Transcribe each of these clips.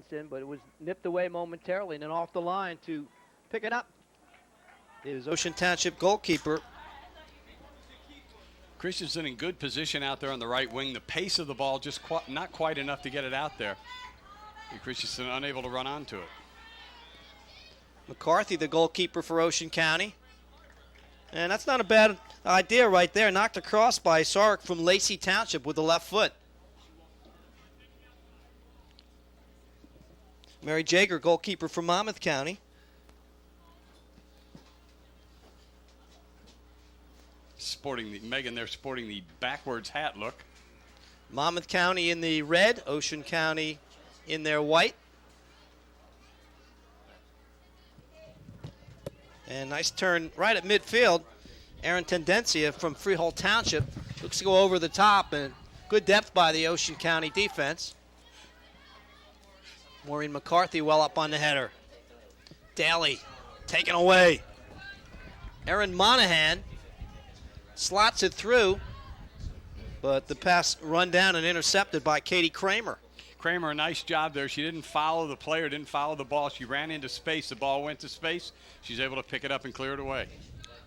Christensen, but it was nipped away momentarily, and then off the line to pick it up is Ocean Township goalkeeper. Christensen in good position out there on the right wing. The pace of the ball just not quite enough to get it out there. And Christensen unable to run onto it. McCarthy, the goalkeeper for Ocean County. And that's not a bad idea right there. Knocked across by Sark from Lacey Township with the left foot. Mary Jager, goalkeeper for Monmouth County. Megan there sporting the backwards hat look. Monmouth County in the red, Ocean County in their white. And nice turn right at midfield. Aaron Tendencia from Freehold Township looks to go over the top, and good depth by the Ocean County defense. Maureen McCarthy well up on the header. Daly taken away. Erin Monahan slots it through, but the pass run down and intercepted by Katie Kramer. Kramer, a nice job there. She didn't follow the player, didn't follow the ball. She ran into space. The ball went to space. She's able to pick it up and clear it away.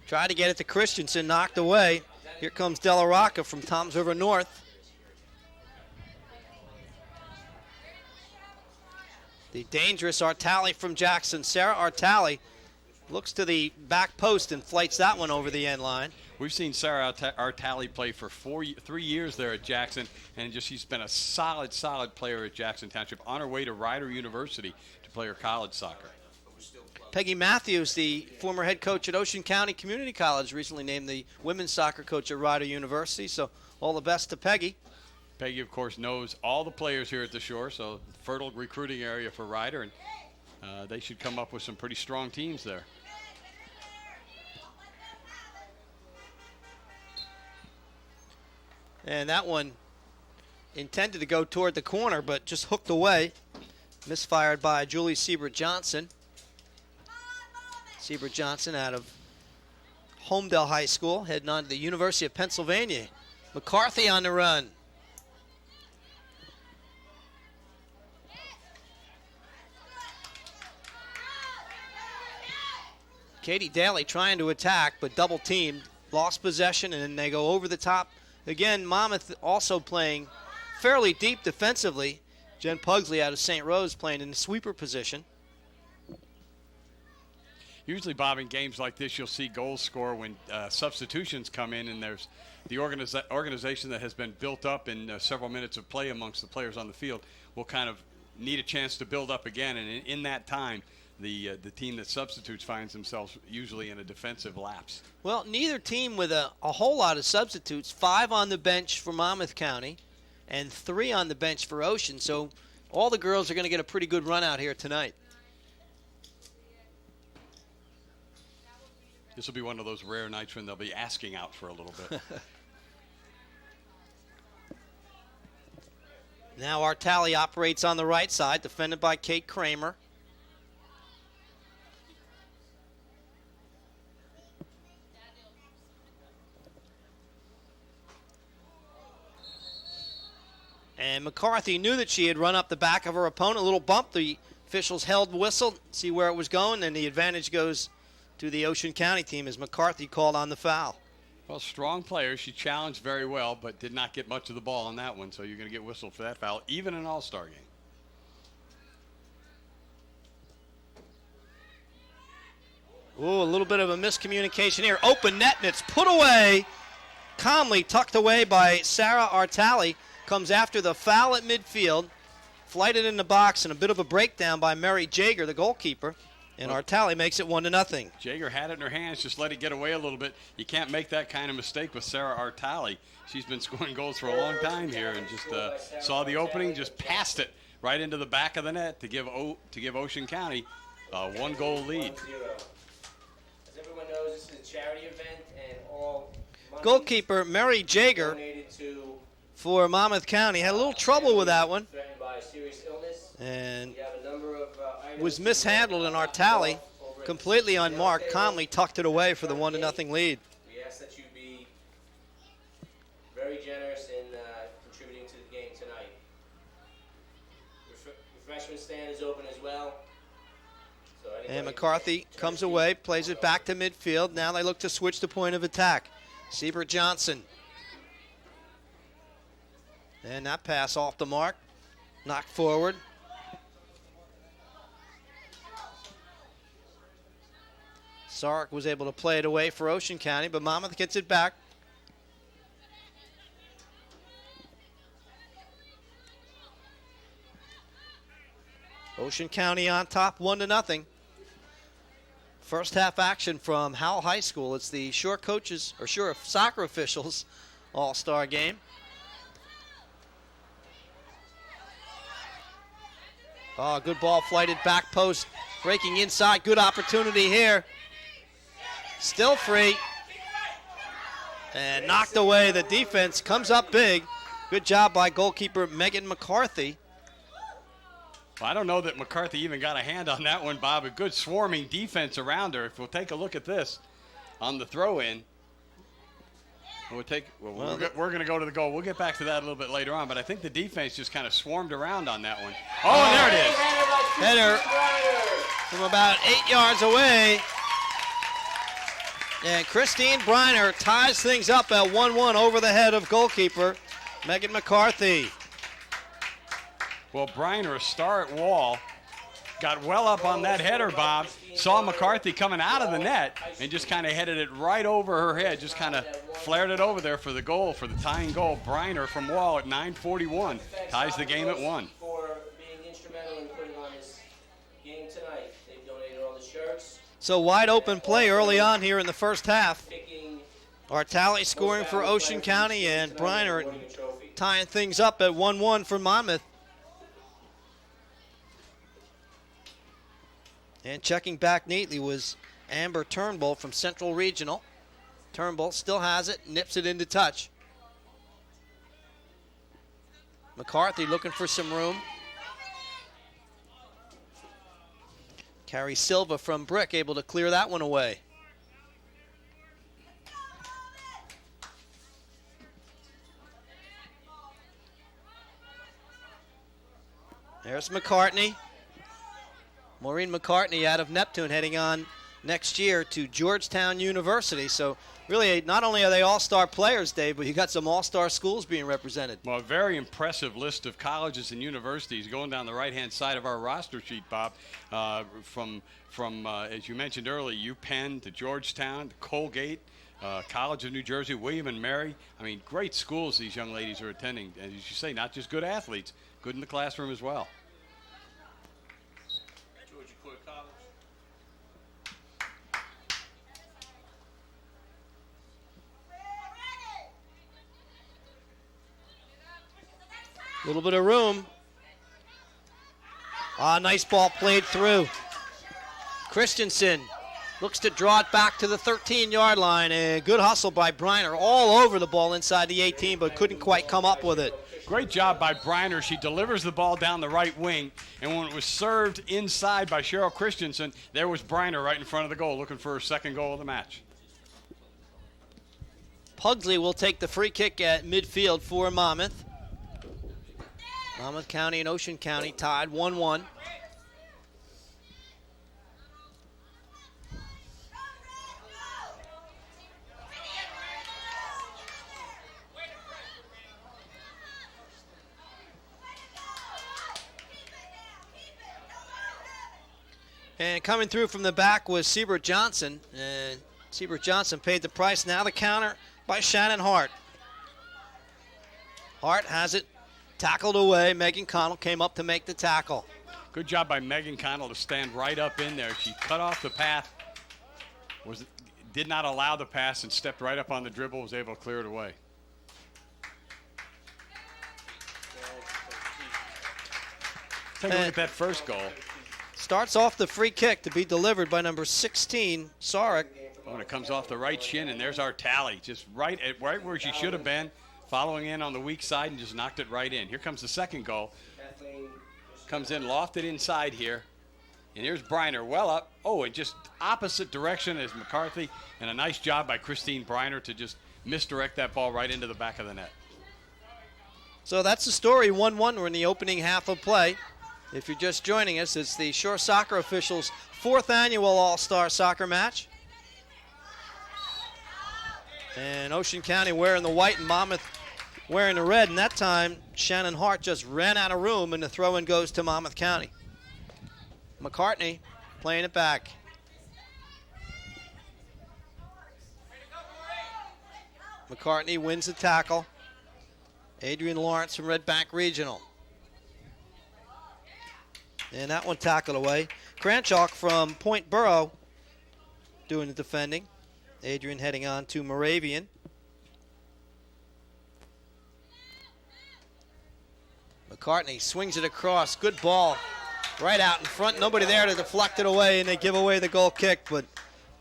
Tried to get it to Christensen, knocked away. Here comes Della Rocca from Toms River North. The dangerous Artali from Jackson. Sarah Artali looks to the back post and flights that one over the end line. We've seen Sarah Artali play for 3 years there at Jackson, and she's been a solid player at Jackson Township on her way to Rider University to play her college soccer. Peggy Matthews, the former head coach at Ocean County Community College, recently named the women's soccer coach at Rider University, so all the best to Peggy. Peggy, of course, knows all the players here at the Shore, so fertile recruiting area for Rider, and they should come up with some pretty strong teams there. And that one intended to go toward the corner, but just hooked away. Misfired by Julie Siebert-Johnson. Siebert-Johnson out of Homedale High School, heading on to the University of Pennsylvania. McCarthy on the run. Katie Daly trying to attack, but double teamed, lost possession, and then they go over the top. Again, Monmouth also playing fairly deep defensively. Jen Pugsley out of St. Rose playing in the sweeper position. Usually, Bob, in games like this, you'll see goals score when substitutions come in, and there's the organization that has been built up in several minutes of play amongst the players on the field will kind of need a chance to build up again, and in that time, the team that substitutes finds themselves usually in a defensive lapse. Well, neither team with a whole lot of substitutes. 5 on the bench for Monmouth County and 3 on the bench for Ocean, so all the girls are going to get a pretty good run out here tonight. This will be one of those rare nights when they'll be asking out for a little bit. Now Artali operates on the right side, defended by Kate Kramer. And McCarthy knew that she had run up the back of her opponent. A little bump. The officials held the whistle, see where it was going, and the advantage goes to the Ocean County team as McCarthy called on the foul. Well, strong player. She challenged very well, but did not get much of the ball on that one, so you're going to get whistled for that foul, even in an all-star game. Ooh, a little bit of a miscommunication here. Open net, and it's put away. Calmly tucked away by Sarah Artali. Comes after the foul at midfield. Flighted in the box, and a bit of a breakdown by Mary Jager, the goalkeeper. And Artali makes it 1-0. Jager had it in her hands, just let it get away a little bit. You can't make that kind of mistake with Sarah Artali. She's been scoring goals for a long time here, and just saw the opening, just passed it right into the back of the net to give Ocean County a 1-goal lead. As everyone knows, this is a charity event, and all money Goalkeeper Mary Jager donated to for Monmouth County had a little trouble with that one, threatened by serious illness. and We have a number of items was mishandled, and Artali, completely unmarked, calmly tucked it away for the 1-0 lead. We ask that you be very generous in contributing to the game tonight. Freshman stand is open as well. So And McCarthy comes away, plays it back to midfield. Now they look to switch the point of attack. Siebert Johnson. And that pass off the mark. Knocked forward. Sark was able to play it away for Ocean County, but Monmouth gets it back. Ocean County on top, 1-0. First half action from Howell High School. It's the Shore coaches, or Shore soccer officials, all-star game. Oh, good ball flighted back post. Breaking inside, good opportunity here. Still free. And knocked away. The defense comes up big. Good job by goalkeeper Megan McCarthy. Well, I don't know that McCarthy even got a hand on that one, Bob. A good swarming defense around her. If we'll take a look at this on the throw-in. We're going to go to the goal. We'll get back to that a little bit later on, but I think the defense just kind of swarmed around on that one. Oh, there it is. Header from about 8 yards away. And Christine Briner ties things up at 1-1 over the head of goalkeeper Megan McCarthy. Well, Briner, a star at Wall, got well up on that header, Bob. Saw McCarthy coming out of the net and just kind of headed it right over her head. Just kind of flared it over there for the goal, for the tying goal. Briner from Wall at 9:41 ties the game at 1. For being instrumental in putting on this game tonight. They've donated all the shirts. So wide open play early on here in the first half. Artali scoring for Ocean County and Briner tying things up at 1-1 for Monmouth. And checking back neatly was Amber Turnbull from Central Regional. Turnbull still has it, nips it into touch. McCarthy looking for some room. Carrie Silva from Brick able to clear that one away. There's McCartney. Maureen McCartney out of Neptune heading on next year to Georgetown University. So really, not only are they all-star players, Dave, but you got some all-star schools being represented. Well, a very impressive list of colleges and universities going down the right-hand side of our roster sheet, Bob. From as you mentioned earlier, UPenn to Georgetown to Colgate, College of New Jersey, William and Mary. I mean, great schools these young ladies are attending. And as you say, not just good athletes, good in the classroom as well. A little bit of room. Nice ball played through. Christensen looks to draw it back to the 13-yard line. A good hustle by Briner all over the ball inside the 18, but couldn't quite come up with it. Great job by Briner. She delivers the ball down the right wing, and when it was served inside by Cheryl Christensen, there was Briner right in front of the goal looking for her second goal of the match. Pugsley will take the free kick at midfield for Monmouth. Monmouth County and Ocean County tied 1-1. And coming through from the back was Siebert Johnson. And Siebert Johnson paid the price. Now the counter by Shannon Hart. Hart has it. Tackled away. Megan Connell came up to make the tackle. Good job by Megan Connell to stand right up in there. She cut off the path, did not allow the pass, and stepped right up on the dribble, was able to clear it away. Take a look at that first goal. Starts off the free kick to be delivered by number 16, Sarek. When it comes off the right shin, and there's our tally, just right where she should have been, following in on the weak side and just knocked it right in. Here comes the second goal. Comes in lofted inside here. And here's Briner well up. Oh, and just opposite direction as McCarthy. And a nice job by Christine Briner to just misdirect that ball right into the back of the net. So that's the story. 1-1. We're in the opening half of play. If you're just joining us, it's the Shore Soccer Officials' 4th annual All-Star Soccer match. And Ocean County wearing the white and Monmouth wearing the red. And that time, Shannon Hart just ran out of room, and the throw-in goes to Monmouth County. McCartney playing it back. McCartney wins the tackle. Adrian Lawrence from Red Bank Regional. And that one tackled away. Cranchok from Point Borough doing the defending. Adrian heading on to Moravian. McCartney swings it across. Good ball. Right out in front. Nobody there to deflect it away, and they give away the goal kick. But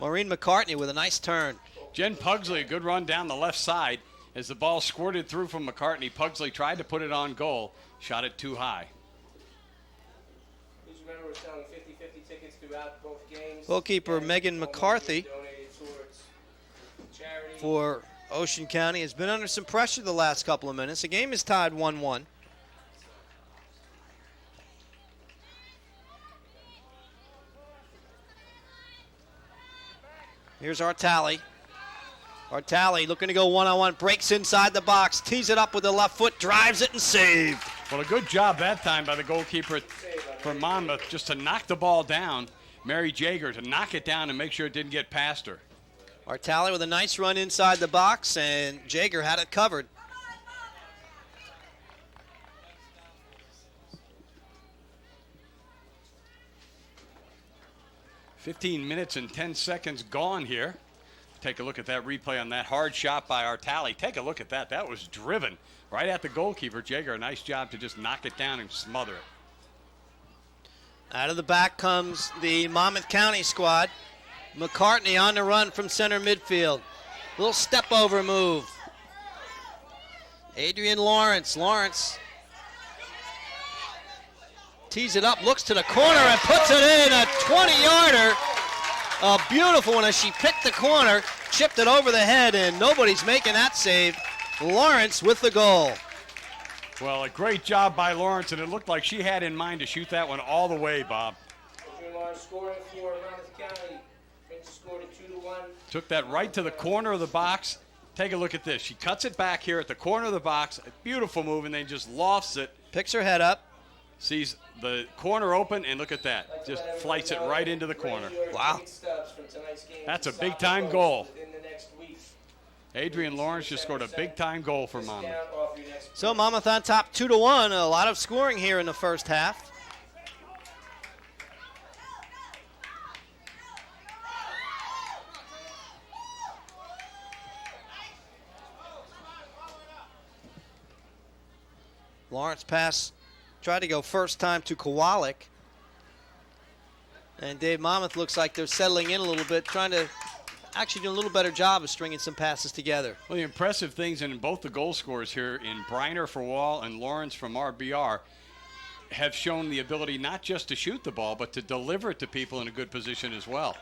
Maureen McCartney with a nice turn. Jen Pugsley, a good run down the left side. As the ball squirted through from McCartney, Pugsley tried to put it on goal. Shot it too high. Please remember we're selling 50-50 tickets throughout both games. Goalkeeper And Megan all McCarthy money donated towards charity. for Ocean County has been under some pressure the last couple of minutes. The game is tied 1-1. Here's Artali. Artali looking to go one-on-one, breaks inside the box, tees it up with the left foot, drives it and saved. Well, a good job that time by the goalkeeper for Monmouth just to knock the ball down. Mary Jager to knock it down and make sure it didn't get past her. Artali with a nice run inside the box, and Jager had it covered. "15 minutes and 10 seconds gone here." Take a look at that replay on that hard shot by Artali. Take a look at that. That was driven right at the goalkeeper. Jager, a nice job to just knock it down and smother it. Out of the back comes the Monmouth County squad. McCartney on the run from center midfield. Little step over move. Adrian Lawrence. Lawrence tees it up, looks to the corner and puts it in. A 20-yarder. A beautiful one as she picked the corner, chipped it over the head, and nobody's making that save. Lawrence with the goal. Well, a great job by Lawrence, and it looked like she had in mind to shoot that one all the way, Bob. Adrian Lawrence scoring for Monmouth County. Prince scored it 2-1. Took that right to the corner of the box. Take a look at this. She cuts it back here at the corner of the box. A beautiful move, and then just lofts it. Picks her head up. Sees the corner open, and look at that. Just flights it right into the corner. Wow. That's a big-time goal. Adrian Lawrence just scored a big-time goal for Monmouth. So Monmouth on top 2-1. A lot of scoring here in the first half. Lawrence pass. Tried to go first time to Kowalik. And Dave, Monmouth looks like they're settling in a little bit, trying to actually do a little better job of stringing some passes together. Well, the impressive things in both the goal scorers here, in Briner for Wall and Lawrence from RBR, have shown the ability not just to shoot the ball, but to deliver it to people in a good position as well.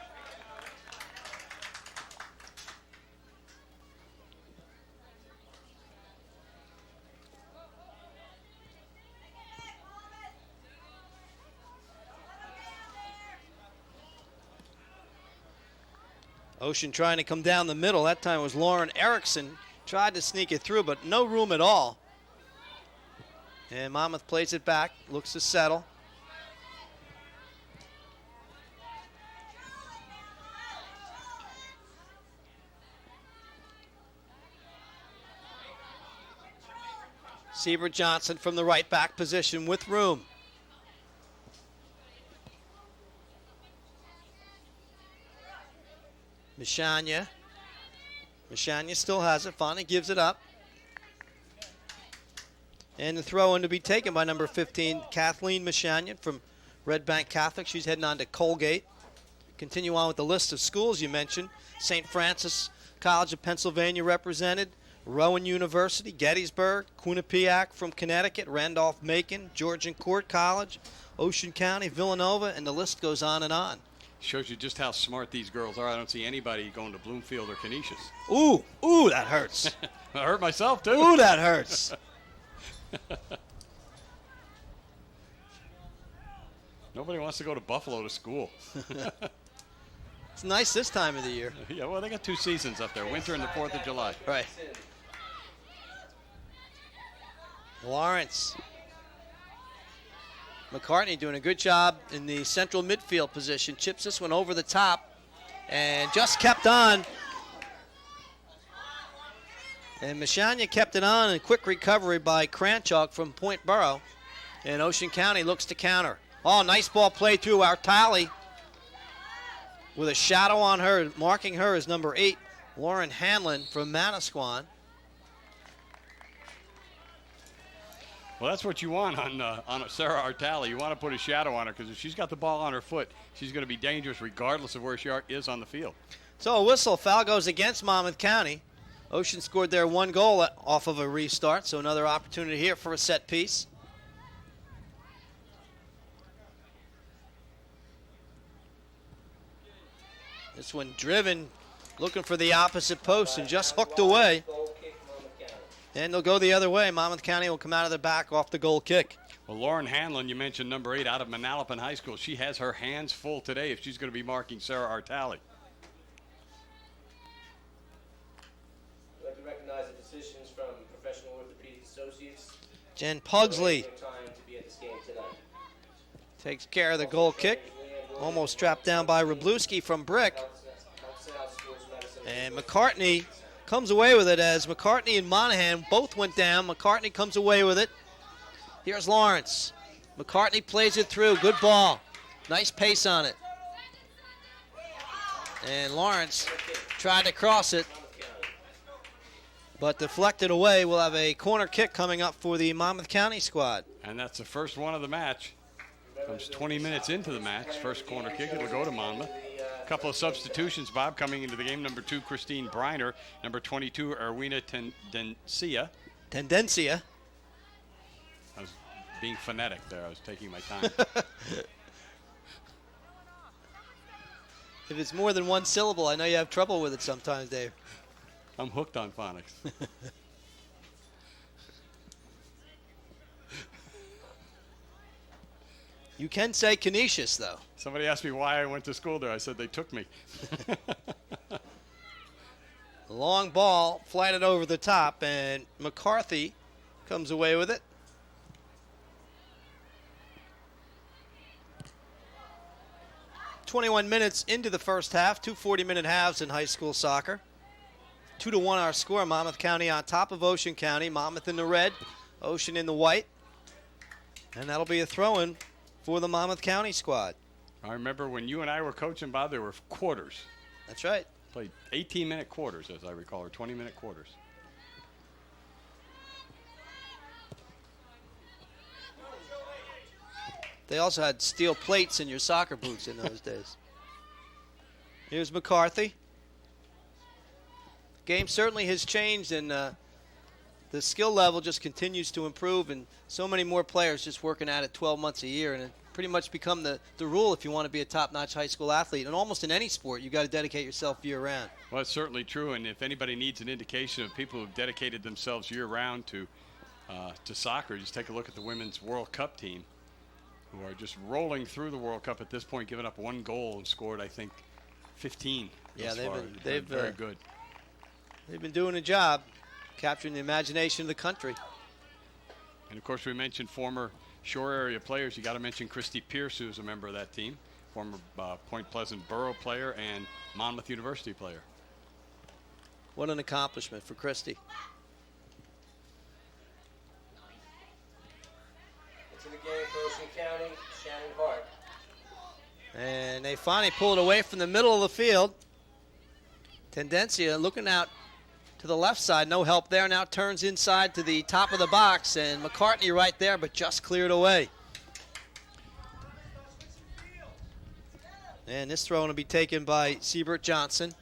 Ocean trying to come down the middle. That time was Lauren Erickson. Tried to sneak it through, but no room at all. And Monmouth plays it back, looks to settle. Siebert Johnson from the right back position with room. Mishanya. Mishanya still has it. Finally gives it up. And the throw in to be taken by number 15, Kathleen Mishanya from Red Bank Catholic. She's heading on to Colgate. Continue on with the list of schools you mentioned. St. Francis College of Pennsylvania represented. Rowan University, Gettysburg, Quinnipiac from Connecticut, Randolph-Macon, Georgian Court College, Ocean County, Villanova, and the list goes on and on. Shows you just how smart these girls are. I don't see anybody going to Bloomfield or Canisius. Ooh, that hurts. I hurt myself, too. Ooh, that hurts. Nobody wants to go to Buffalo to school. It's nice this time of the year. Yeah, well, they got 2 seasons up there, winter and the 4th of July. Right. Lawrence. McCartney doing a good job in the central midfield position. Chips this one over the top and just kept on. And Mashanya kept it on, and quick recovery by Cranchuk from Point Borough. And Ocean County looks to counter. Oh, nice ball played through our Tally with a shadow on her. Marking her as number 8, Lauren Hanlon from Manasquan. Well, that's what you want on Sarah Artali. You want to put a shadow on her because if she's got the ball on her foot, she's going to be dangerous regardless of where she is on the field. So a whistle. Foul goes against Monmouth County. Ocean scored their 1 goal off of a restart, so another opportunity here for a set piece. This one driven, looking for the opposite post and just hooked away. And they'll go the other way. Monmouth County will come out of the back off the goal kick. Well, Lauren Hanlon, you mentioned number 8 out of Manalapan High School. She has her hands full today if she's going to be marking Sarah Artali. I'd like to recognize the decisions from Professional Orthopedic Associates. Jen Pugsley Time to be at this game tonight. takes care of the goal kick. Almost trapped down by Wroblewski from Brick. And McCartney comes away with it as McCartney and Monahan both went down. McCartney comes away with it. Here's Lawrence. McCartney plays it through. Good ball. Nice pace on it. And Lawrence tried to cross it, but deflected away. We'll have a corner kick coming up for the Monmouth County squad. And that's the first one of the match. Comes 20 minutes into the match. First corner kick, it'll go to Monmouth. A couple of substitutions, Bob, coming into the game. Number 2, Christine Briner. Number 22, Erwina Tendencia. I was being phonetic there. I was taking my time. If it's more than one syllable, I know you have trouble with it sometimes, Dave. I'm hooked on phonics. You can say Canisius, though. Somebody asked me why I went to school there. I said they took me. Long ball, flighted over the top, and McCarthy comes away with it. "21 minutes into the first half, 2 40-minute halves in high school soccer. 2-1 our score. Monmouth County on top of Ocean County. Monmouth in the red, Ocean in the white. And that'll be a throw-in for the Monmouth County squad. I remember when you and I were coaching, Bob, there were quarters. That's right. Played 18-minute quarters, as I recall, or 20-minute quarters. They also had steel plates in your soccer boots in those days. Here's McCarthy. Game certainly has changed, and the skill level just continues to improve, and so many more players just working at it 12 months a year, and it pretty much become the rule if you want to be a top-notch high school athlete. And almost in any sport, you got to dedicate yourself year-round. Well, it's certainly true, and if anybody needs an indication of people who've dedicated themselves year-round to soccer, just take a look at the Women's World Cup team, who are just rolling through the World Cup at this point, giving up 1 goal and scored, I think, 15. Yeah, they've been very good. They've been doing a job capturing the imagination of the country. And, of course, we mentioned former shore area players. You got to mention Christy Pierce, who's a member of that team, former Point Pleasant Borough player and Monmouth University player. What an accomplishment for Christy. Into the game for Ocean County, Shannon Hart. And they finally pull it away from the middle of the field. Tendencia looking out to the left side, no help there. Now turns inside to the top of the box, and McCartney right there, but just cleared away. And this throw will be taken by Siebert Johnson.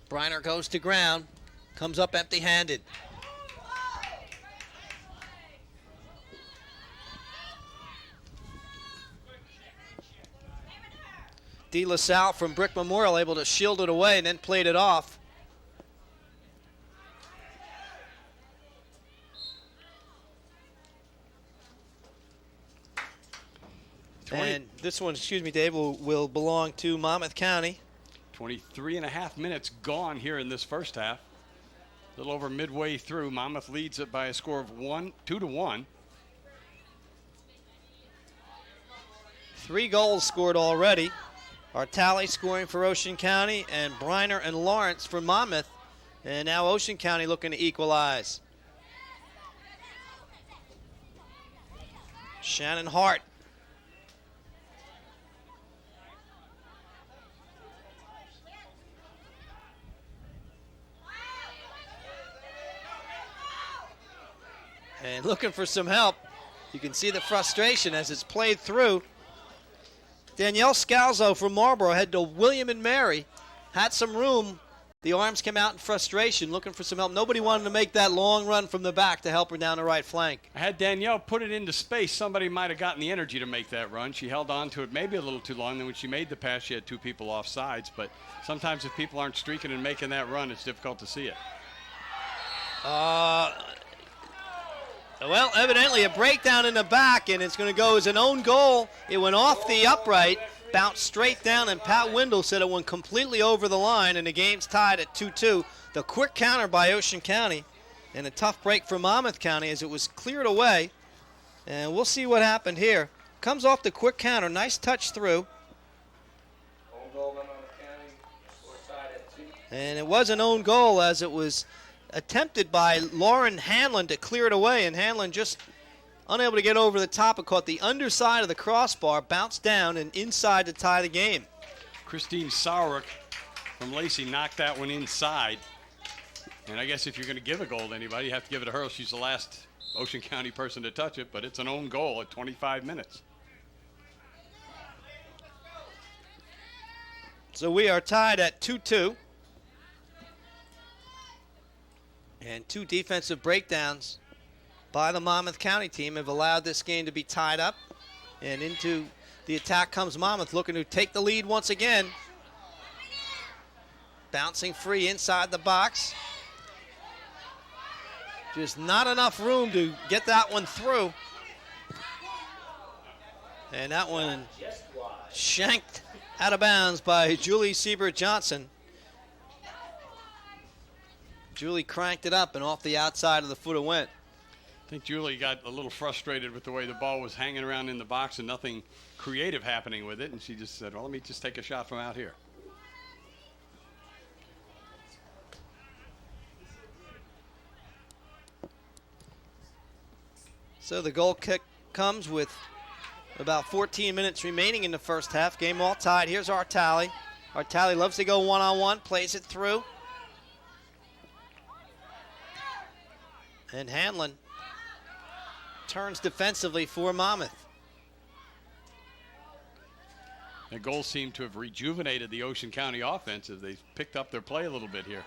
Briner goes to ground, comes up empty-handed. De La Salle from Brick Memorial able to shield it away and then played it off. This one, excuse me, Dave, will belong to Monmouth County. 23.5 minutes gone here in this first half. A little over midway through. Monmouth leads it by a score of 2-1. 3 goals scored already. Artali scoring for Ocean County, and Briner and Lawrence for Monmouth. And now Ocean County looking to equalize. Shannon Hart. And looking for some help. You can see the frustration as it's played through. Danielle Scalzo from Marlboro head to William and Mary. Had some room. The arms came out in frustration, looking for some help. Nobody wanted to make that long run from the back to help her down the right flank. I had Danielle put it into space. Somebody might have gotten the energy to make that run. She held on to it maybe a little too long. Then when she made the pass, she had 2 people off sides. But sometimes if people aren't streaking and making that run, it's difficult to see it. Well, evidently a breakdown in the back, and it's going to go as an own goal. It went off the upright, bounced straight down, and Pat Windle said it went completely over the line, and the game's tied at 2-2. The quick counter by Ocean County, and a tough break for Monmouth County as it was cleared away. And we'll see what happened here. Comes off the quick counter, nice touch through. Own goal by Monmouth County. Score tied at 2. And it was an own goal as it was attempted by Lauren Hanlon to clear it away, and Hanlon just unable to get over the top. It caught the underside of the crossbar, bounced down and inside to tie the game. Christine Sauerich from Lacey knocked that one inside. And I guess if you're going to give a goal to anybody, you have to give it to her. She's the last Ocean County person to touch it, but it's an own goal at 25 minutes. So we are tied at 2-2. And 2 defensive breakdowns by the Monmouth County team have allowed this game to be tied up. And into the attack comes Monmouth, looking to take the lead once again. Bouncing free inside the box. Just not enough room to get that one through. And that one shanked out of bounds by Julie Siebert-Johnson. Julie cranked it up and off the outside of the foot it went. I think Julie got a little frustrated with the way the ball was hanging around in the box and nothing creative happening with it. And she just said, well, let me just take a shot from out here. So the goal kick comes with about 14 minutes remaining in the first half. Game all tied. Here's Artali. Artali loves to go one-on-one, plays it through. And Hanlon turns defensively for Monmouth. The goals seem to have rejuvenated the Ocean County offense as they've picked up their play a little bit here.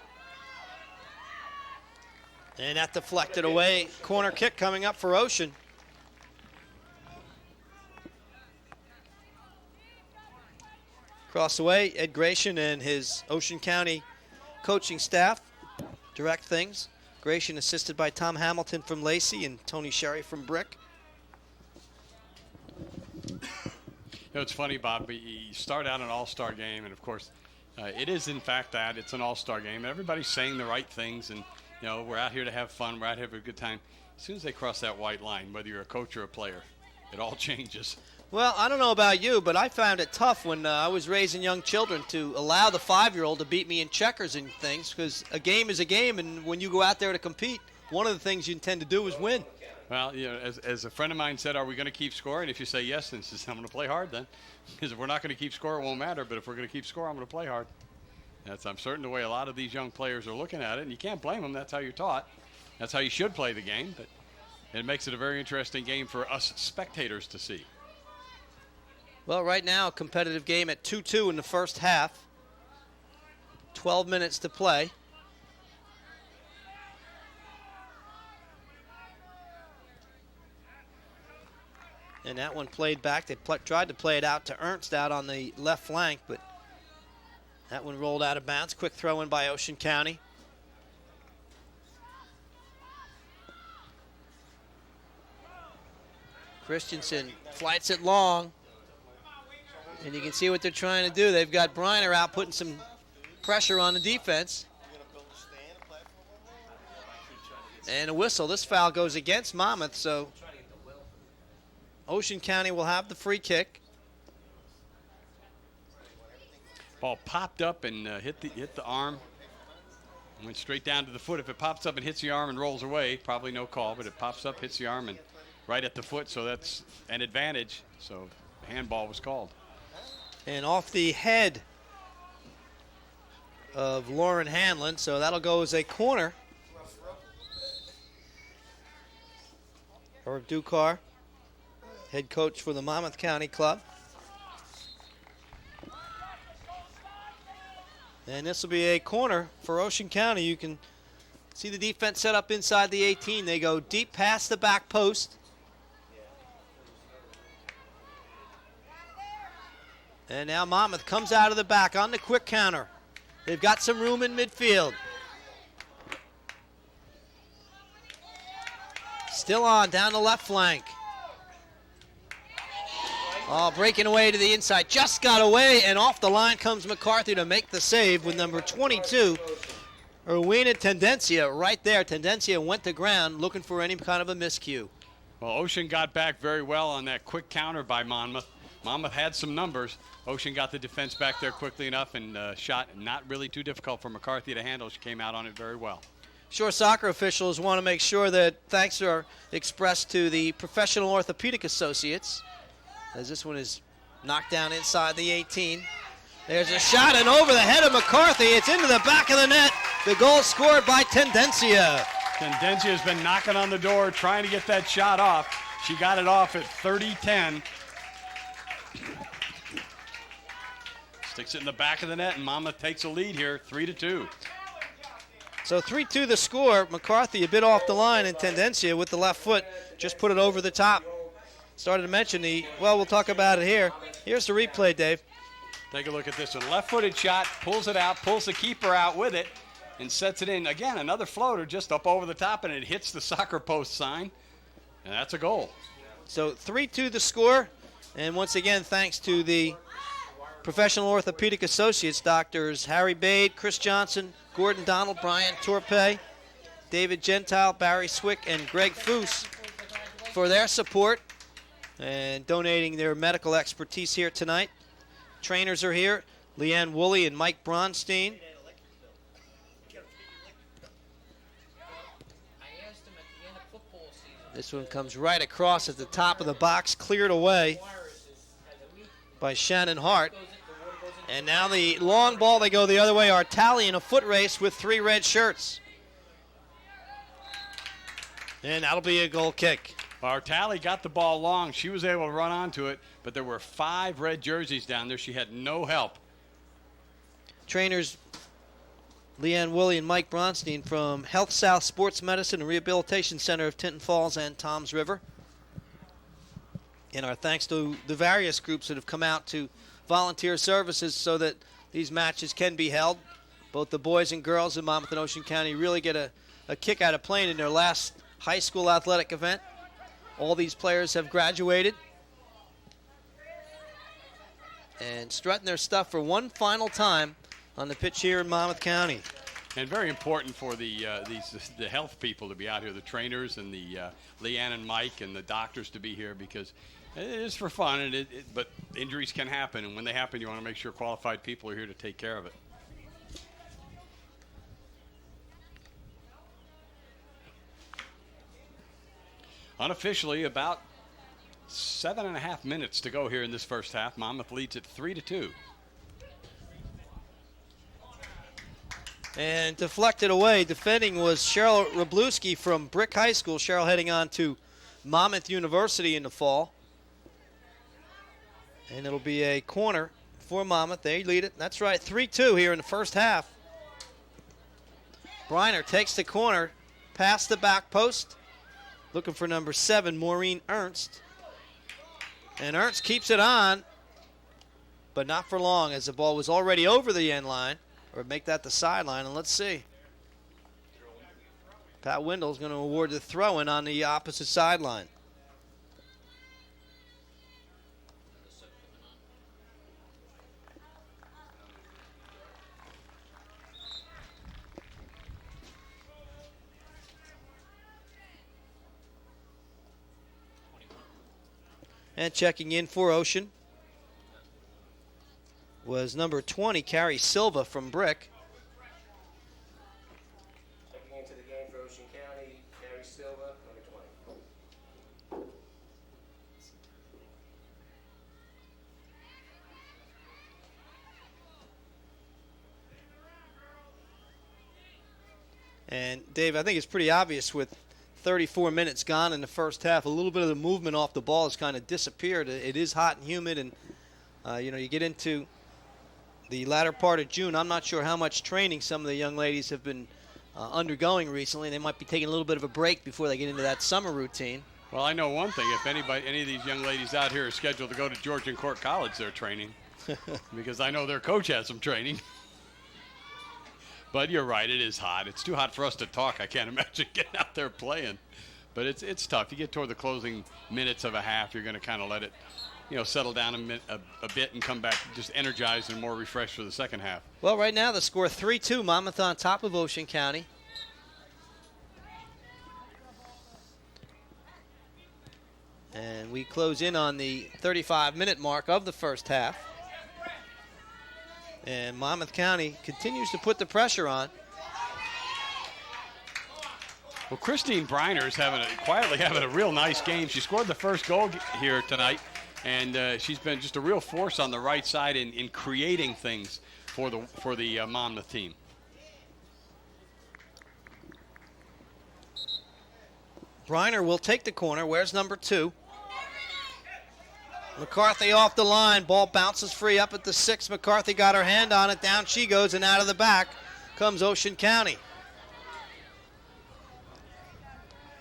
And that deflected away. Corner kick coming up for Ocean. Across the way, Ed Gratian and his Ocean County coaching staff direct things. Gratian assisted by Tom Hamilton from Lacey and Tony Sherry from Brick. You know, it's funny, Bob. You start out an all-star game, and of course, it is in fact that it's an all-star game. Everybody's saying the right things, and you know, we're out here to have fun. We're out here to have a good time. As soon as they cross that white line, whether you're a coach or a player, it all changes. Well, I don't know about you, but I found it tough when I was raising young children to allow the 5-year-old to beat me in checkers and things, because a game is a game, and when you go out there to compete, one of the things you intend to do is win. Well, you know, as a friend of mine said, are we going to keep score? And if you say yes, then says, I'm going to play hard then. Because if we're not going to keep score, it won't matter. But if we're going to keep score, I'm going to play hard. That's, I'm certain, the way a lot of these young players are looking at it. And you can't blame them. That's how you're taught. That's how you should play the game. But it makes it a very interesting game for us spectators to see. Well, right now, a competitive game at 2-2 in the first half. 12 minutes to play. And that one played back. They tried to play it out to Ernst out on the left flank, but that one rolled out of bounds. Quick throw in by Ocean County. Christensen flights it long. And you can see what they're trying to do. They've got Briner out putting some pressure on the defense. And a whistle. This foul goes against Monmouth, so Ocean County will have the free kick. Ball popped up and hit the arm. Went straight down to the foot. If it pops up and hits the arm and rolls away, probably no call, but it pops up, hits the arm, and right at the foot, so that's an advantage. So handball was called. And off the head of Lauren Hanlon, so that'll go as a corner. Herb Ducar, head coach for the Monmouth County Club. And this will be a corner for Ocean County. You can see the defense set up inside the 18. They go deep past the back post. And now Monmouth comes out of the back on the quick counter. They've got some room in midfield. Still on, down the left flank. Oh, breaking away to the inside. Just got away, and off the line comes McCarthy to make the save with number 22, Erwina Tendencia, right there. Tendencia went to ground looking for any kind of a miscue. Well, Ocean got back very well on that quick counter by Monmouth. Monmouth had some numbers. Ocean got the defense back there quickly enough and shot not really too difficult for McCarthy to handle. She came out on it very well. Shore soccer officials want to make sure that thanks are expressed to the Professional Orthopedic Associates, as this one is knocked down inside the 18. There's a shot and over the head of McCarthy. It's into the back of the net. The goal scored by Tendencia. Tendencia has been knocking on the door trying to get that shot off. She got it off at 30-10. Sticks it in the back of the net, and Monmouth takes a lead here, 3-2. So 3-2 the score. McCarthy a bit off the line, and Tendencia with the left foot just put it over the top. Started to mention we'll talk about it here. Here's the replay, Dave. Take a look at this one. Left-footed shot, pulls it out, pulls the keeper out with it, and sets it in. Again, another floater just up over the top, and it hits the soccer post sign, and that's a goal. So 3-2 the score, and once again, thanks to the Professional Orthopedic Associates, doctors Harry Bade, Chris Johnson, Gordon Donald, Brian Torpe, David Gentile, Barry Swick, and Greg Foose for their support and donating their medical expertise here tonight. Trainers are here, Leanne Woolley and Mike Bronstein. This one comes right across at the top of the box, cleared away by Shannon Hart. And now the long ball, they go the other way. Artali in a foot race with 3 red shirts. And that'll be a goal kick. Artali got the ball long. She was able to run onto it, but there were 5 red jerseys down there. She had no help. Trainers Leanne Woolley and Mike Bronstein from Health South Sports Medicine and Rehabilitation Center of Tinton Falls and Toms River. And our thanks to the various groups that have come out to volunteer services so that these matches can be held. Both the boys and girls in Monmouth and Ocean County really get a kick out of playing in their last high school athletic event. All these players have graduated and strutting their stuff for one final time on the pitch here in Monmouth County. And very important for the health people to be out here, the trainers and the Leanne and Mike and the doctors to be here, because it is for fun, and but injuries can happen, and when they happen, you want to make sure qualified people are here to take care of it. Unofficially, about 7.5 minutes to go here in this first half. Monmouth leads at 3-2. And deflected away. Defending was Cheryl Rablewski from Brick High School. Cheryl heading on to Monmouth University in the fall. And it'll be a corner for Monmouth. They lead it. That's right, 3-2 here in the first half. Briner takes the corner past the back post. Looking for number 7, Maureen Ernst. And Ernst keeps it on, but not for long, as the ball was already over the end line. Or make that the sideline, and let's see. Pat Wendell's going to award the throw-in on the opposite sideline. And checking in for Ocean was number 20, Carrie Silva from Brick. Checking into the game for Ocean County, Carrie Silva, number 20. And Dave, I think it's pretty obvious with 34 minutes gone in the first half, a little bit of the movement off the ball has kind of disappeared. It is hot and humid, and you get into the latter part of June. I'm not sure how much training some of the young ladies have been undergoing recently. They might be taking a little bit of a break before they get into that summer routine. Well, I know one thing. If any of these young ladies out here are scheduled to go to Georgian Court College, they're training because I know their coach has some training. But you're right, it is hot. It's too hot for us to talk. I can't imagine getting out there playing. But it's tough. You get toward the closing minutes of a half, you're going to kind of let it, settle down a bit and come back just energized and more refreshed for the second half. Well, right now the score 3-2, Monmouth on top of Ocean County. And we close in on the 35-minute mark of the first half. And Monmouth County continues to put the pressure on. Well, Christine Briner is quietly having a real nice game. She scored the first goal here tonight, and she's been just a real force on the right side in creating things for the Monmouth team. Briner will take the corner. Where's number 2? McCarthy off the line. Ball bounces free up at the 6. McCarthy got her hand on it. Down she goes, and out of the back comes Ocean County.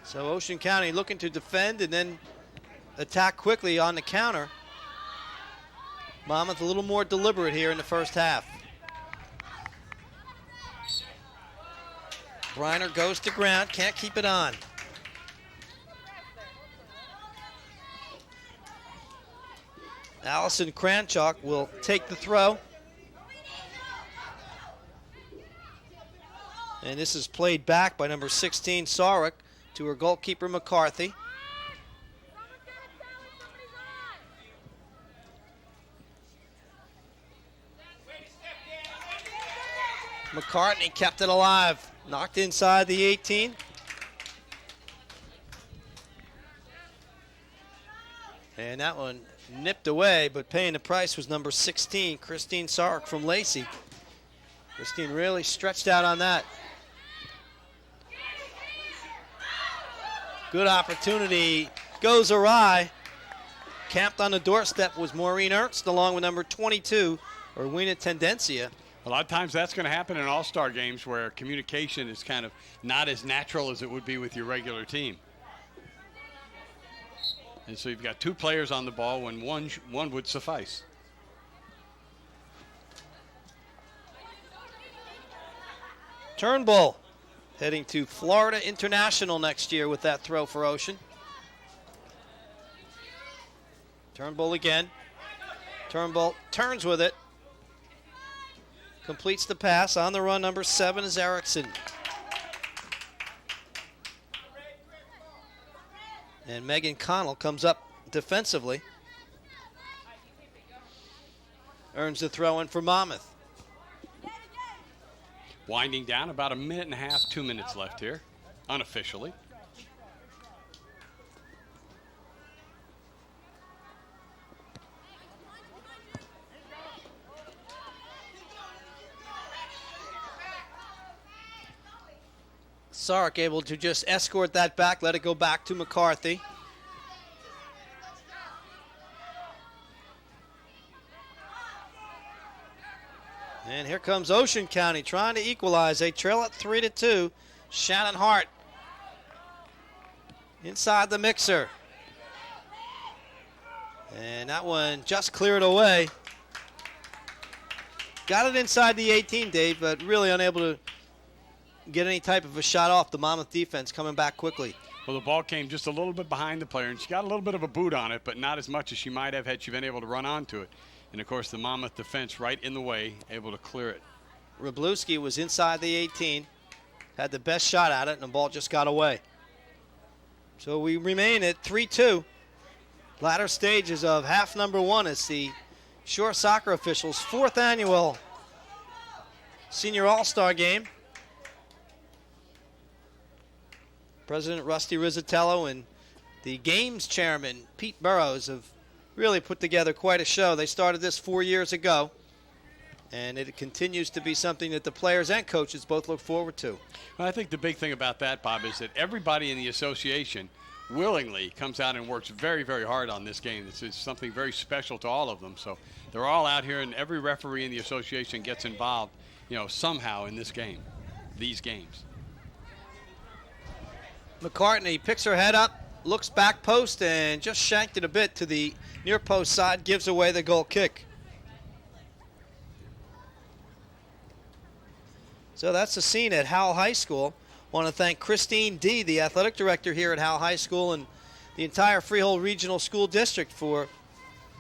So Ocean County looking to defend and then attack quickly on the counter. Monmouth a little more deliberate here in the first half. Briner goes to ground, can't keep it on. Allison Cranchuk will take the throw. And this is played back by number 16, Sarek, to her goalkeeper, McCarthy. McCartney kept it alive, knocked inside the 18. And that one nipped away, but paying the price was number 16, Christine Sarek from Lacey. Christine really stretched out on that. Good opportunity, goes awry. Camped on the doorstep was Maureen Ernst along with number 22, Erwina Tendencia. A lot of times that's going to happen in all-star games where communication is kind of not as natural as it would be with your regular team. And so you've got 2 players on the ball when one would suffice. Turnbull heading to Florida International next year with that throw for Ocean. Turnbull again. Turnbull turns with it. Completes the pass. On the run, number 7 is Erickson. And Megan Connell comes up defensively. Earns the throw in for Monmouth. Winding down, about a minute and a half, 2 minutes left here, unofficially. Sarek able to just escort that back, let it go back to McCarthy. And here comes Ocean County trying to equalize. They trail it 3-2. Shannon Hart inside the mixer. And that one just cleared away. Got it inside the 18, Dave, but really unable to get any type of a shot off. The Monmouth defense coming back quickly. Well, the ball came just a little bit behind the player, and she got a little bit of a boot on it, but not as much as she might have had she been able to run onto it. And, of course, the Monmouth defense right in the way, able to clear it. Wroblewski was inside the 18, had the best shot at it, and the ball just got away. So we remain at 3-2. Latter stages of half number one as the Shore Soccer officials' 4th annual Senior All-Star game. President Rusty Rizzatello and the games chairman, Pete Burrows, have really put together quite a show. They started this 4 years ago, and it continues to be something that the players and coaches both look forward to. Well, I think the big thing about that, Bob, is that everybody in the association willingly comes out and works very, very hard on this game. This is something very special to all of them. So they're all out here, and every referee in the association gets involved, somehow in this game, these games. McCartney picks her head up, looks back post, and just shanked it a bit to the near post side, gives away the goal kick. So that's the scene at Howell High School. Want to thank Christine D., the athletic director here at Howell High School, and the entire Freehold Regional School District for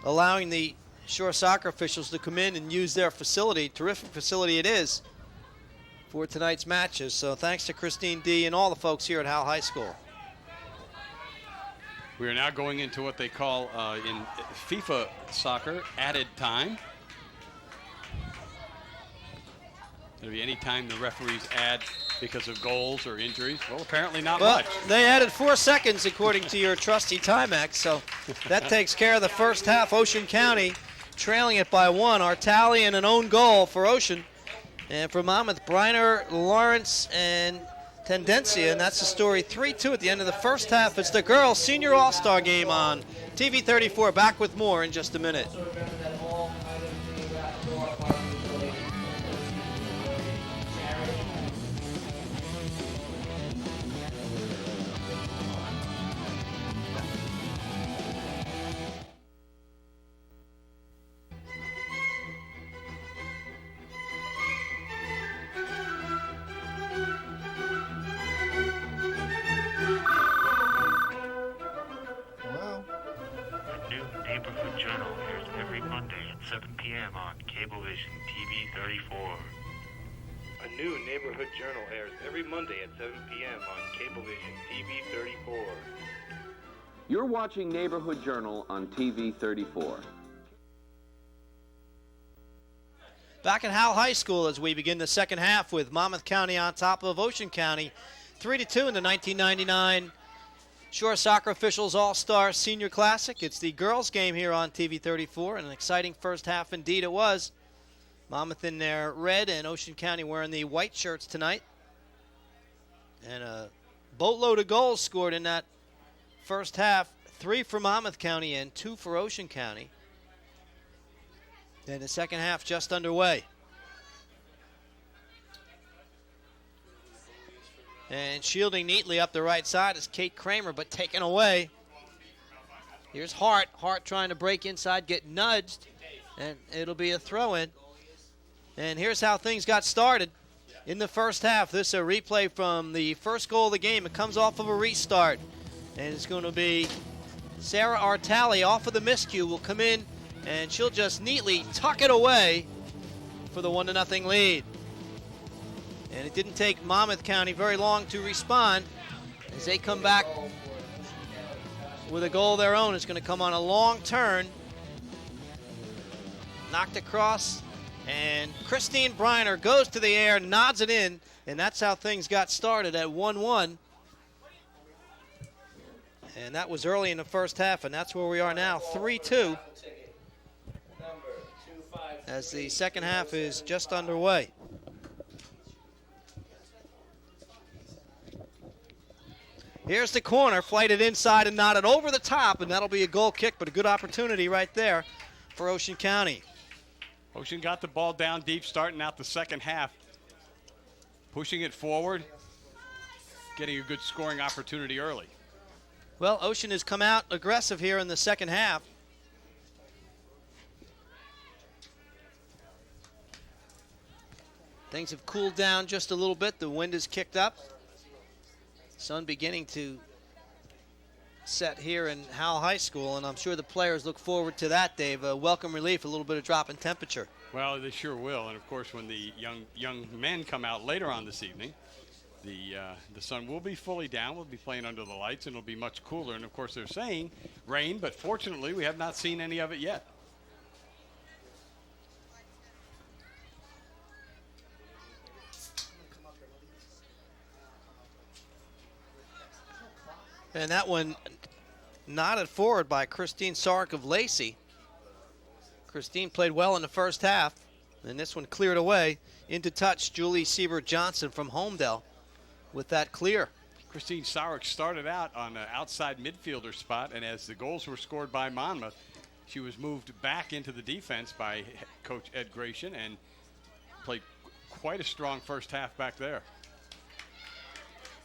allowing the Shore Soccer officials to come in and use their facility. Terrific facility it is for tonight's matches. So thanks to Christine D. and all the folks here at Howell High School. We are now going into what they call in FIFA soccer added time. It'll be any time the referees add because of goals or injuries. Well, apparently not much. They added 4 seconds according to your trusty Timex, so that takes care of the first half. Ocean County trailing it by 1. Artali and an own goal for Ocean. And for Monmouth, Briner, Lawrence, and Tendencia, and that's the story. 3-2 at the end of the first half. It's the girls' senior all-star game on TV 34. Back with more in just a minute. Also remember that all items being wrapped door are donated to charity. Neighborhood Journal airs every Monday at 7 p.m. on Cablevision TV 34. A new Neighborhood Journal airs every Monday at 7 p.m. on Cablevision TV 34. You're watching Neighborhood Journal on TV 34. Back at Howell High School as we begin the second half with Monmouth County on top of Ocean County. 3-2 in the 1999 Shore Soccer Officials All-Star Senior Classic. It's the girls' game here on TV 34, and an exciting first half indeed it was. Monmouth in their red and Ocean County wearing the white shirts tonight. And a boatload of goals scored in that first half. 3 for Monmouth County and 2 for Ocean County. And the second half just underway. And shielding neatly up the right side is Kate Kramer, but taken away. Here's Hart. Hart trying to break inside, get nudged, and it'll be a throw-in. And here's how things got started in the first half. This is a replay from the first goal of the game. It comes off of a restart. And it's going to be Sarah Artali off of the miscue. Will come in, and she'll just neatly tuck it away for the 1-0 lead. And it didn't take Monmouth County very long to respond as they come back with a goal of their own. It's going to come on a long turn. Knocked across, and Christine Briner goes to the air, nods it in, and that's how things got started at 1-1. And that was early in the first half, and that's where we are now, 3-2, as the second half is just underway. Here's the corner, flighted inside and knotted over the top, and that'll be a goal kick, but a good opportunity right there for Ocean County. Ocean got the ball down deep starting out the second half, pushing it forward, getting a good scoring opportunity early. Well, Ocean has come out aggressive here in the second half. Things have cooled down just a little bit. The wind has kicked up. Sun beginning to set here in Howell High School, and I'm sure the players look forward to that, Dave. A welcome relief, a little bit of drop in temperature. Well, they sure will, and of course when the young men come out later on this evening, The sun will be fully down. We'll be playing under the lights, and it'll be much cooler. And, of course, they're saying rain, but fortunately we have not seen any of it yet. And that one nodded forward by Christine Sark of Lacey. Christine played well in the first half, and this one cleared away. Into touch, Julie Siebert-Johnson from Homedale with that clear. Christine Sarek started out on an outside midfielder spot, and as the goals were scored by Monmouth, she was moved back into the defense by Coach Ed Gratian and played quite a strong first half back there.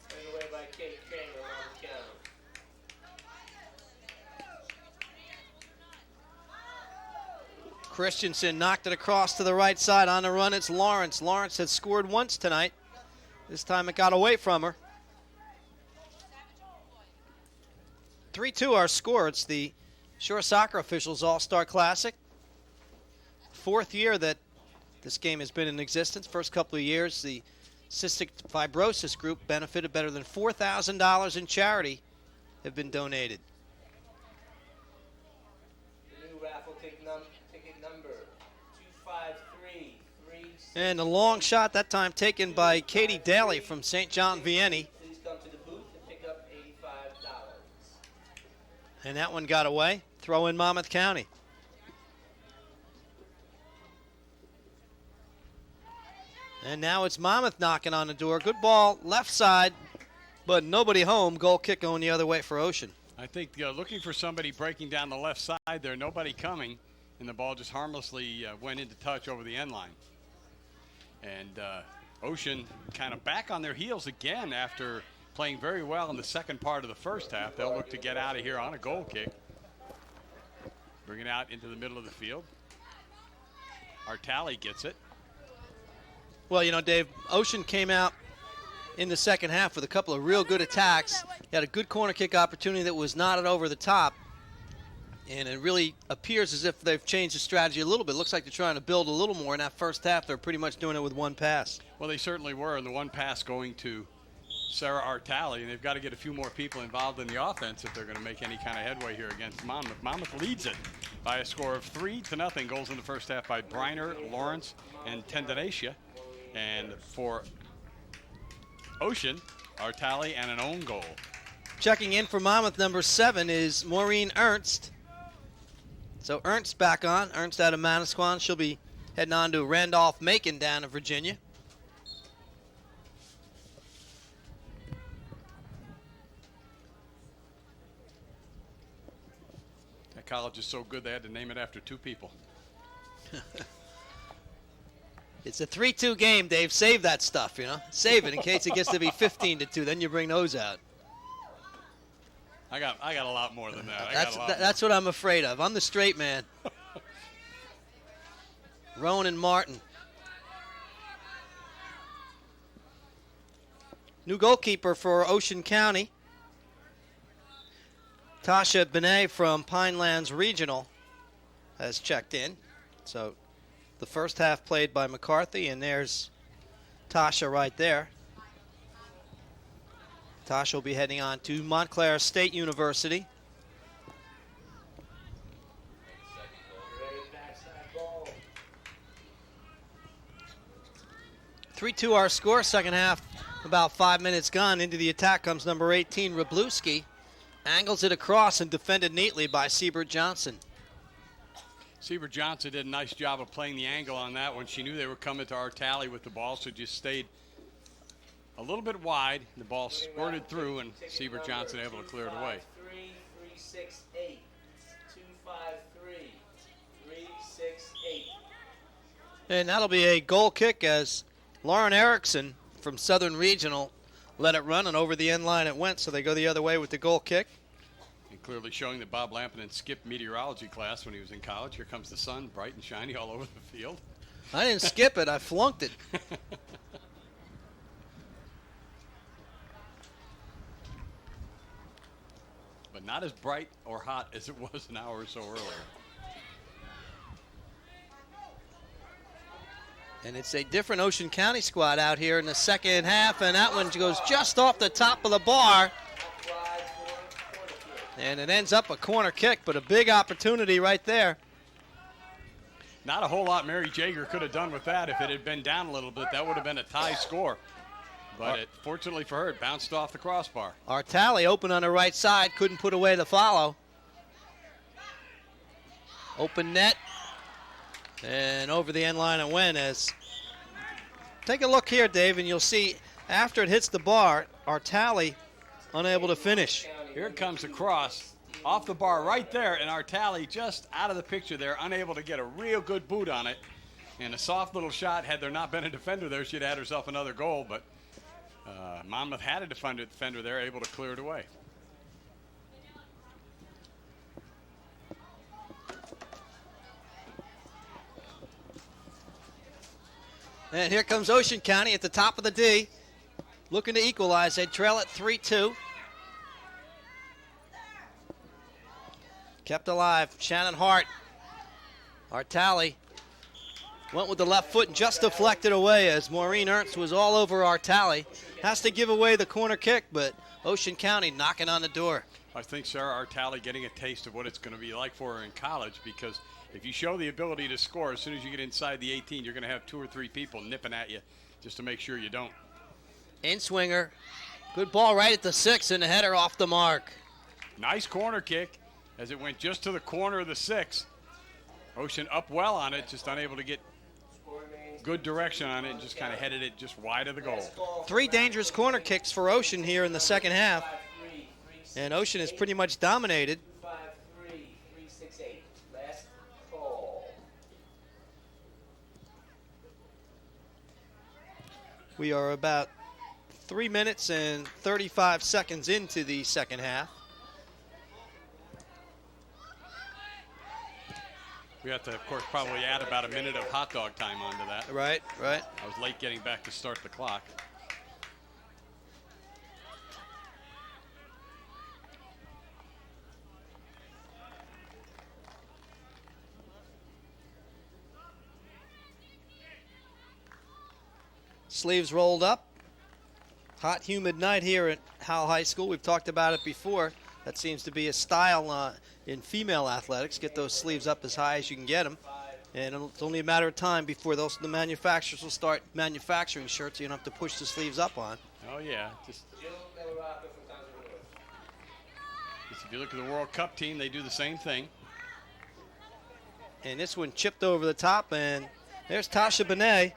Taken away by Kate Kramer, Monmouth County. Christensen knocked it across to the right side. On the run, it's Lawrence. Lawrence had scored once tonight. This time it got away from her. 3-2 our score. It's the Shore Soccer Officials All-Star Classic. Fourth year that this game has been in existence. First couple of years, the Cystic Fibrosis Group benefited. Better than $4,000 in charity have been donated. The new raffle ticket number 253336. And a long shot, that time taken by Katie Daly from St. John Vianney. Please come to the booth and pick up $85. And that one got away. Throw in Monmouth County. And now it's Monmouth knocking on the door. Good ball, left side, but nobody home. Goal kick going the other way for Ocean. I think looking for somebody breaking down the left side there, nobody coming, and the ball just harmlessly went into touch over the end line. And Ocean kind of back on their heels again after playing very well in the second part of the first half. They'll look to get out of here on a goal kick. Bring it out into the middle of the field. Artali gets it. Well, you know, Dave, Ocean came out in the second half with a couple of real good attacks. He had a good corner kick opportunity that was knotted over the top. And it really appears as if they've changed the strategy a little bit. Looks like they're trying to build a little more. In that first half, they're pretty much doing it with one pass. Well, they certainly were, and the one pass going to Sarah Artali, and they've got to get a few more people involved in the offense if they're going to make any kind of headway here against Monmouth. Monmouth leads it by a score of 3-0. Goals in the first half by Briner, Lawrence, and Tendenacia. And for Ocean, Artali and an own goal. Checking in for Monmouth, number 7 is Maureen Ernst. So Ernst back on. Ernst out of Manasquan. She'll be heading on to Randolph-Macon down in Virginia. That college is so good they had to name it after 2 people. It's a 3-2 game, Dave. Save that stuff, you know. Save it in case it gets to be 15-2. Then you bring those out. I got a lot more than that. That's what I'm afraid of. I'm the straight man. Rowan Martin. New goalkeeper for Ocean County. Tasha Benet from Pinelands Regional has checked in. So the first half played by McCarthy, and there's Tasha right there. Tasha will be heading on to Montclair State University. 3-2 our score. Second half, about 5 minutes gone. Into the attack comes number 18, Rablewski. Angles it across and defended neatly by Siebert Johnson. Siebert Johnson did a nice job of playing the angle on that one. She knew they were coming to our tally with the ball, so just stayed a little bit wide. The ball squirted through, and Siebert Johnson able to clear it away. 253-368. 253-368. And that'll be a goal kick as Lauren Erickson from Southern Regional let it run, and over the end line it went, so they go the other way with the goal kick. And clearly showing that Bob Lampinen skipped meteorology class when he was in college. Here comes the sun, bright and shiny all over the field. I didn't skip it, I flunked it. But not as bright or hot as it was an hour or so earlier. And it's a different Ocean County squad out here in the second half, and that one goes just off the top of the bar. And it ends up a corner kick, but a big opportunity right there. Not a whole lot Mary Jager could have done with that. If it had been down a little bit, that would have been a tie score. But fortunately for her, it bounced off the crossbar. Artali open on the right side, couldn't put away the follow. Open net, and over the end line it went. Take a look here, Dave, and you'll see after it hits the bar, Artali unable to finish. Here it comes across, off the bar right there, and Artali just out of the picture there, unable to get a real good boot on it. And a soft little shot. Had there not been a defender there, she'd had herself another goal, but Monmouth had a defender there, able to clear it away. And here comes Ocean County at the top of the D, looking to equalize. They trail at 3-2. Kept alive, Shannon Hart. Artali went with the left foot and just deflected away as Maureen Ernst was all over Artali. Has to give away the corner kick, but Ocean County knocking on the door. I think Sarah Artali getting a taste of what it's going to be like for her in college, because if you show the ability to score, as soon as you get inside the 18, you're going to have 2 or 3 people nipping at you just to make sure you don't. In swinger. Good ball right at the 6 and the header off the mark. Nice corner kick as it went just to the corner of the 6. Ocean up well on it, just unable to get good direction on it and just kind of headed it just wide of the goal. 3 dangerous corner kicks for Ocean here in the second half. And Ocean is pretty much dominated. We are about 3 minutes and 35 seconds into the second half. We have to, of course, probably add about a minute of hot dog time onto that. Right. I was late getting back to start the clock. Sleeves rolled up. Hot, humid night here at Howell High School. We've talked about it before. That seems to be a style in female athletics. Get those sleeves up as high as you can get them. And it's only a matter of time before the manufacturers will start manufacturing shirts you don't have to push the sleeves up on. Oh, yeah. Just if you look at the World Cup team, they do the same thing. And this one chipped over the top, and there's Tasha Benet.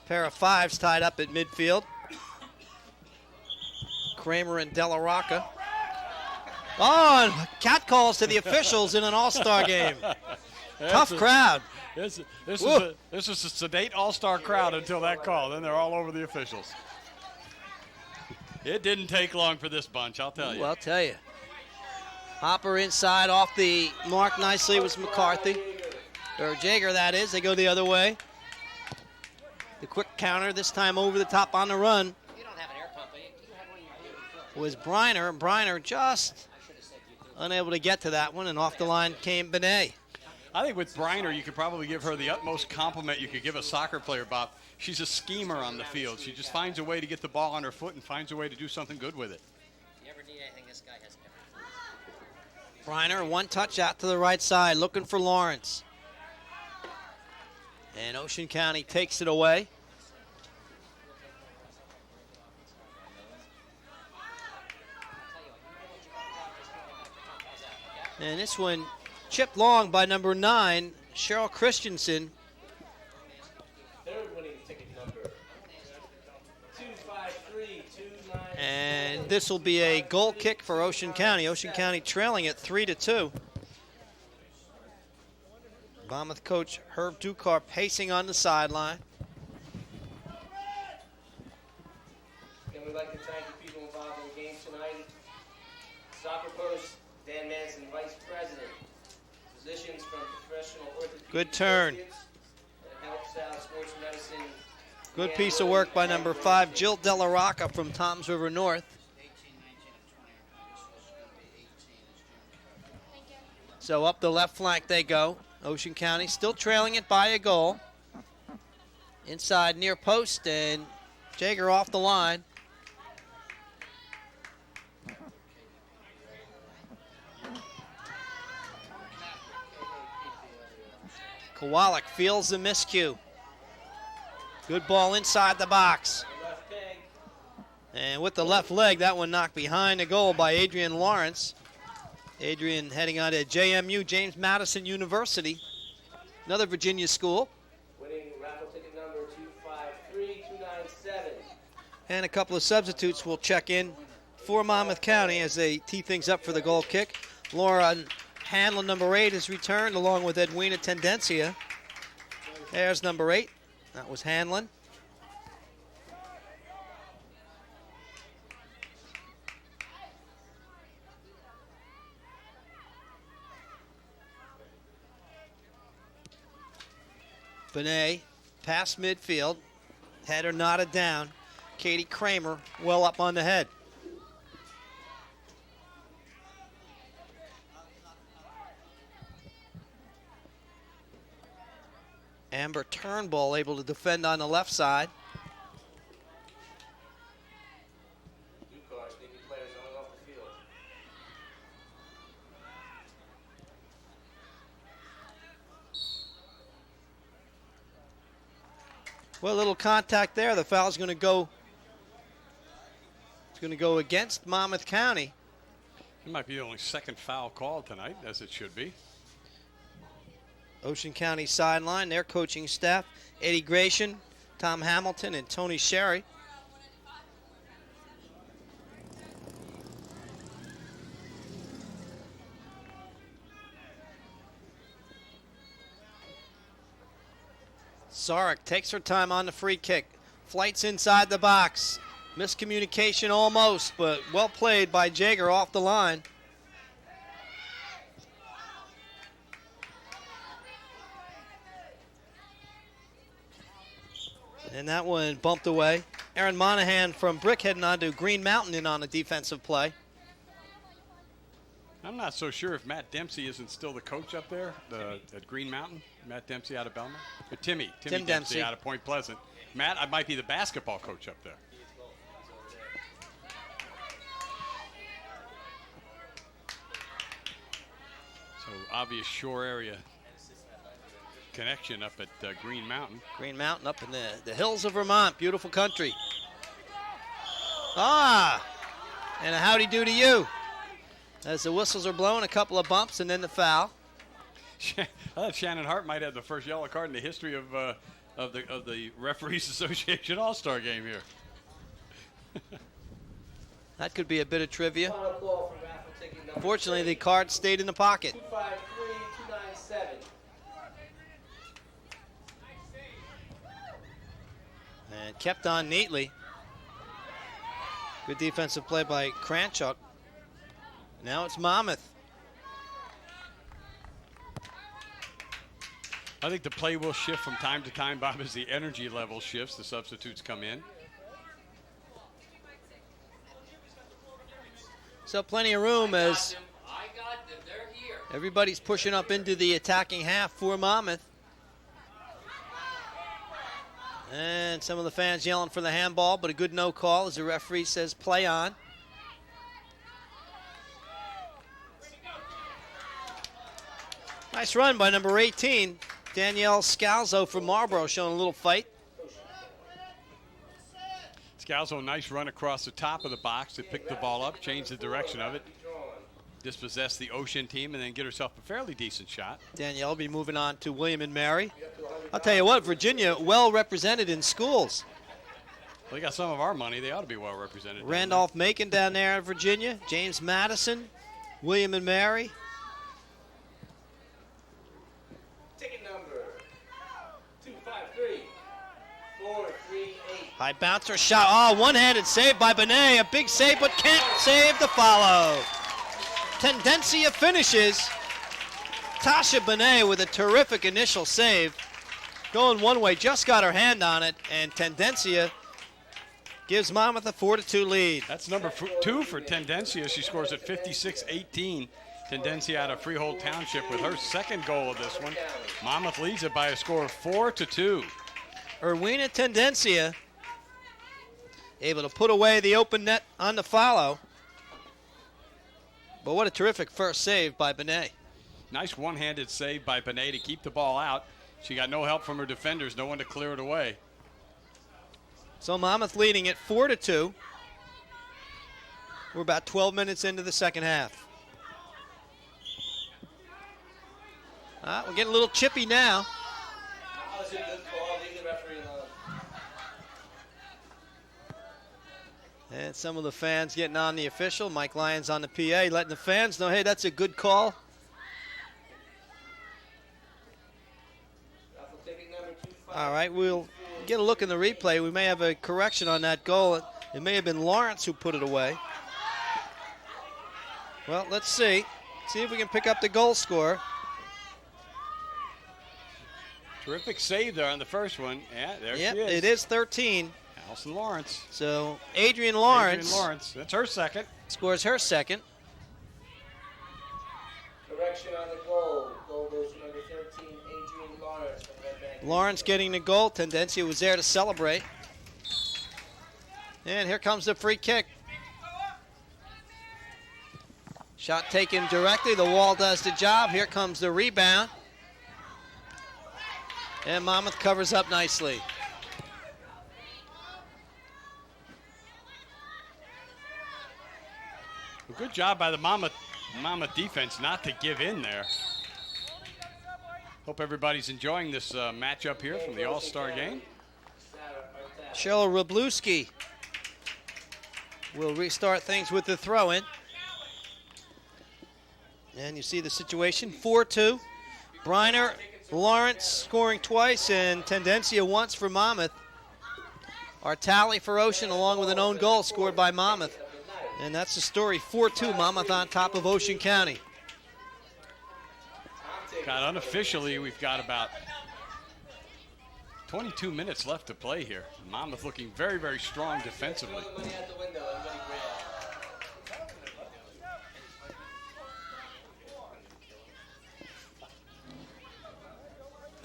Pair of 5s tied up at midfield. Kramer and Della Rocca. Oh, and cat calls to the officials in an all-star game. Tough crowd. This is a sedate all-star crowd until that call. Then they're all over the officials. It didn't take long for this bunch, I'll tell you. Well, I'll tell you. Hopper inside off the mark nicely was McCarthy. Or Jager, that is. They go the other way. The quick counter, this time over the top on the run, was Briner. And Briner just unable to get to that one, and off the line came Benet. I think with Briner, you could probably give her the utmost compliment you could give a soccer player, Bob. She's a schemer on the field. She just finds a way to get the ball on her foot and finds a way to do something good with it. You ever need anything, this guy has everything. Briner, one touch out to the right side, looking for Lawrence. And Ocean County takes it away. And this one chipped long by number 9, Cheryl Christensen. Third winning ticket number 25329. And this will be a goal kick for Ocean County. Ocean County trailing at 3-2. Monmouth coach Herb Dukar pacing on the sideline. And we'd like to thank the people involved in the game tonight. Soccer coach Dan Manson, vice president. Physicians from professional orthopedic Good turn. associates, and Health South Sports Medicine. Good piece of work by number 5, Jill Della Rocca from Toms River North. So up the left flank they go. Ocean County still trailing it by a goal. Inside near post, and Jaeger off the line. Kowalik feels the miscue. Good ball inside the box. And with the left leg, that one knocked behind the goal by Adrian Lawrence. Adrian heading on to JMU, James Madison University, another Virginia school. Winning raffle ticket number 253297. And a couple of substitutes will check in for Monmouth County as they tee things up for the goal kick. Laura Hanlon, number 8, has returned along with Edwina Tendencia. There's number 8. That was Hanlon. Benet past midfield. Header knotted down. Katie Kramer well up on the head. Amber Turnbull able to defend on the left side. Well, a little contact there. The foul's going to go. It's going to go against Monmouth County. It might be the only second foul called tonight, as it should be. Ocean County sideline, their coaching staff, Eddie Gratian, Tom Hamilton, and Tony Sherry. Zarek takes her time on the free kick. Flights inside the box. Miscommunication almost, but well played by Jaeger off the line. And that one bumped away. Aaron Monahan from Brick heading on to Green Mountain in on a defensive play. I'm not so sure if Matt Dempsey isn't still the coach up there at Green Mountain. Matt Dempsey out of Belmont. But Tim Dempsey out of Point Pleasant. Matt, I might be the basketball coach up there. So obvious shore area connection up at Green Mountain. Green Mountain up in the hills of Vermont. Beautiful country. Ah, and a howdy do to you. As the whistles are blowing, a couple of bumps and then the foul. I thought Shannon Hart might have the first yellow card in the history of the Referees Association All-Star game here. That could be a bit of trivia. Final call for raffle ticket number Fortunately, the card stayed in the pocket. 253297. And kept on neatly. Good defensive play by Kranchuk. Now it's Monmouth. I think the play will shift from time to time, Bob, as the energy level shifts. The substitutes come in. So plenty of room as everybody's pushing up into the attacking half for Monmouth. And some of the fans yelling for the handball, but a good no call as the referee says play on. Nice run by number 18, Danielle Scalzo from Marlboro, showing a little fight. Scalzo, nice run across the top of the box to pick the ball up, change the direction of it, dispossess the Ocean team, and then get herself a fairly decent shot. Danielle will be moving on to William and Mary. I'll tell you what, Virginia well represented in schools. Well, they got some of our money. They ought to be well represented. Randolph Macon down there in Virginia, James Madison, William and Mary. Ticket number 253438. High bouncer shot. Oh, one-handed save by Benet. A big save, but can't save the follow. Tendencia finishes. Tasha Benet with a terrific initial save. Going one way, just got her hand on it, and Tendencia gives Monmouth a 4-2 lead. That's number 2 for Tendencia. She scores at 56-18 Tendencia out of Freehold Township with her second goal of this one. Monmouth leads it by a score of 4-2. Erwina Tendencia able to put away the open net on the follow. But what a terrific first save by Benet. Nice one-handed save by Benet to keep the ball out. She got no help from her defenders, no one to clear it away. So Monmouth leading it 4-2. We're about 12 minutes into the second half. We're getting a little chippy now. That was a good call. Leave the referee alone. And some of the fans getting on the official. Mike Lyons on the PA, letting the fans know, hey, that's a good call. Raffle ticket number 25. All right, we'll get a look in the replay. We may have a correction on that goal. It may have been Lawrence who put it away. Well, let's see. See if we can pick up the goal score. Terrific save there on the first one. Yeah, there Yep, she is. it is 13. Allison Lawrence. So Adrian Lawrence, That's her second. scores her second. Correction on the goal. Goal goes to number 13, Adrian Lawrence from Red Bank. Lawrence getting the goal. Tendencia was there to celebrate. And here comes the free kick. Shot taken directly. The wall does the job. Here comes the rebound. And Monmouth covers up nicely. A good job by the Monmouth defense not to give in there. Hope everybody's enjoying this matchup here from the All-Star game. Cheryl Robluski will restart things with the throw-in. And you see the situation, 4-2. Briner, Lawrence scoring twice, and Tendencia once for Monmouth. Our tally for Ocean, along with an own goal scored by Monmouth. And that's the story, 4-2, Monmouth on top of Ocean County. God, unofficially, we've got about 22 minutes left to play here. Monmouth looking very, very strong defensively.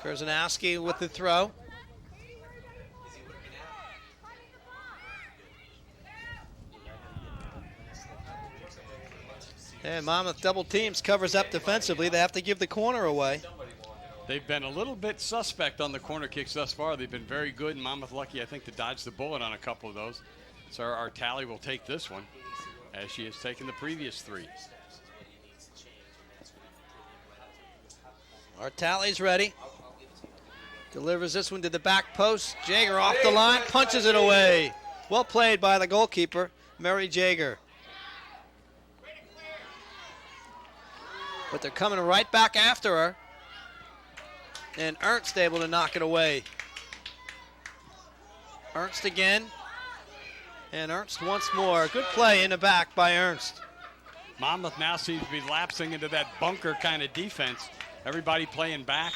Kurzanowski with the throw. And Monmouth double teams, covers up defensively. They have to give the corner away. They've been a little bit suspect on the corner kicks thus far. They've been very good, and Monmouth lucky, I think, to dodge the bullet on a couple of those. So our tally will take this one, as she has taken the previous three. Our tally's ready. Delivers this one to the back post. Jager off the line, punches it away. Well played by the goalkeeper, Mary Jager. But they're coming right back after her. And Ernst able to knock it away. Ernst again. And Ernst once more. Good play in the back by Ernst. Monmouth now seems to be lapsing into that bunker kind of defense. Everybody playing back.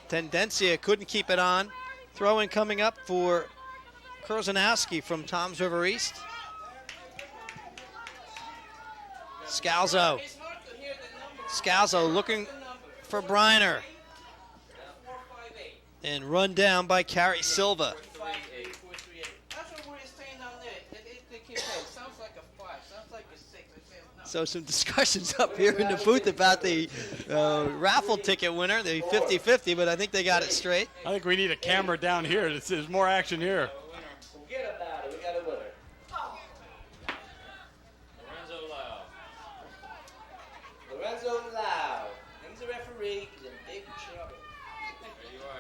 Tendencia couldn't keep it on. Throw-in coming up for Kurzanowski from Toms River East. Scalzo. Scalzo looking for Briner. And run down by Carrie Silva. So some discussions up here in the booth about the raffle ticket winner, the 50-50, but I think they got it straight. I think we need a camera down here. There's more action here. Forget about it. We got a winner. Lorenzo Lau. He's a referee. He's in big trouble.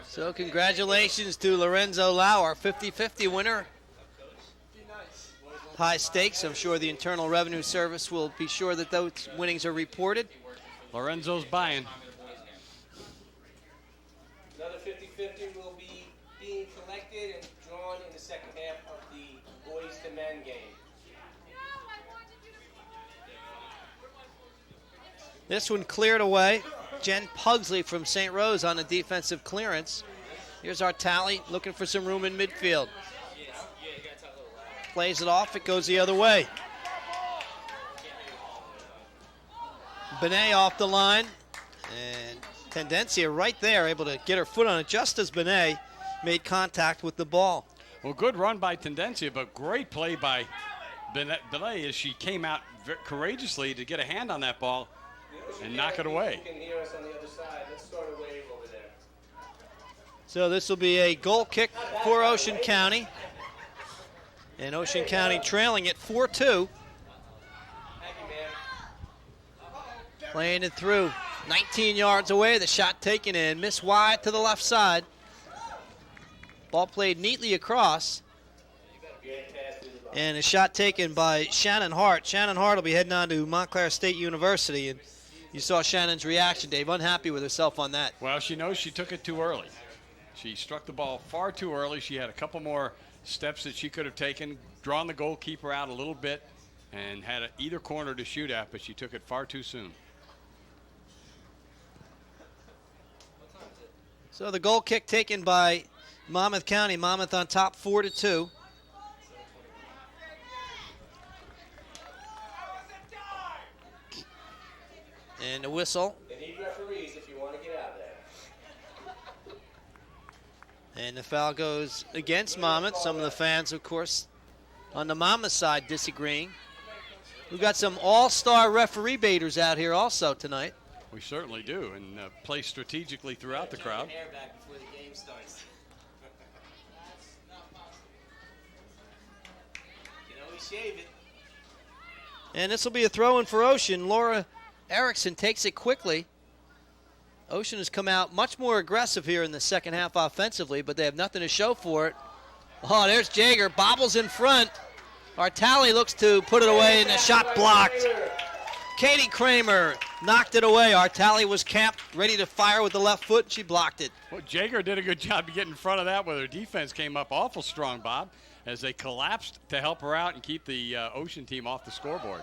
So congratulations to Lorenzo Lau, our 50-50 winner. High stakes. I'm sure the Internal Revenue Service will be sure that those winnings are reported. Lorenzo's buying. Another 50-50 will be being collected and drawn in the second half of the boys to men game. This one cleared away. Jen Pugsley from St. Rose on the defensive clearance. Here's our tally, looking for some room in midfield. Plays it off, it goes the other way. Benet off the line, and Tendencia right there, able to get her foot on it just as Benet made contact with the ball. Well, good run by Tendencia, but great play by Benet as she came out courageously to get a hand on that ball and knock it away. You can hear us on the other side. Let's start a wave over there. So this will be a goal kick for Ocean County. And Ocean County trailing it 4-2. Thank you, man. Playing it through. 19 yards away, the shot taken in. Miss wide to the left side. Ball played neatly across. And a shot taken by Shannon Hart. Shannon Hart will be heading on to Montclair State University. And you saw Shannon's reaction, Dave. Unhappy with herself on that. Well, she knows she took it too early. She struck the ball far too early. She had a couple more steps that she could have taken, drawn the goalkeeper out a little bit, and had either corner to shoot at, but she took it far too soon. So the goal kick taken by Monmouth County. Monmouth on top 4-2. And a whistle. They need referees if you want to get out there. And the foul goes against Monmouth. Some of the fans, of course, on the Monmouth side disagreeing. We've got some all-star referee baiters out here also tonight. We certainly do, and play strategically throughout the crowd. Hair back before the game starts. You know, we shave it. And this will be a throw-in for Ocean. Laura Erickson takes it quickly. Ocean has come out much more aggressive here in the second half offensively, but they have nothing to show for it. Oh, there's Jager, bobbles in front. Artali looks to put it away, and the shot blocked. Katie Kramer knocked it away. Artali was camped, ready to fire with the left foot, and she blocked it. Well, Jager did a good job to get in front of that, where their defense came up awful strong, Bob, as they collapsed to help her out and keep the Ocean team off the scoreboard.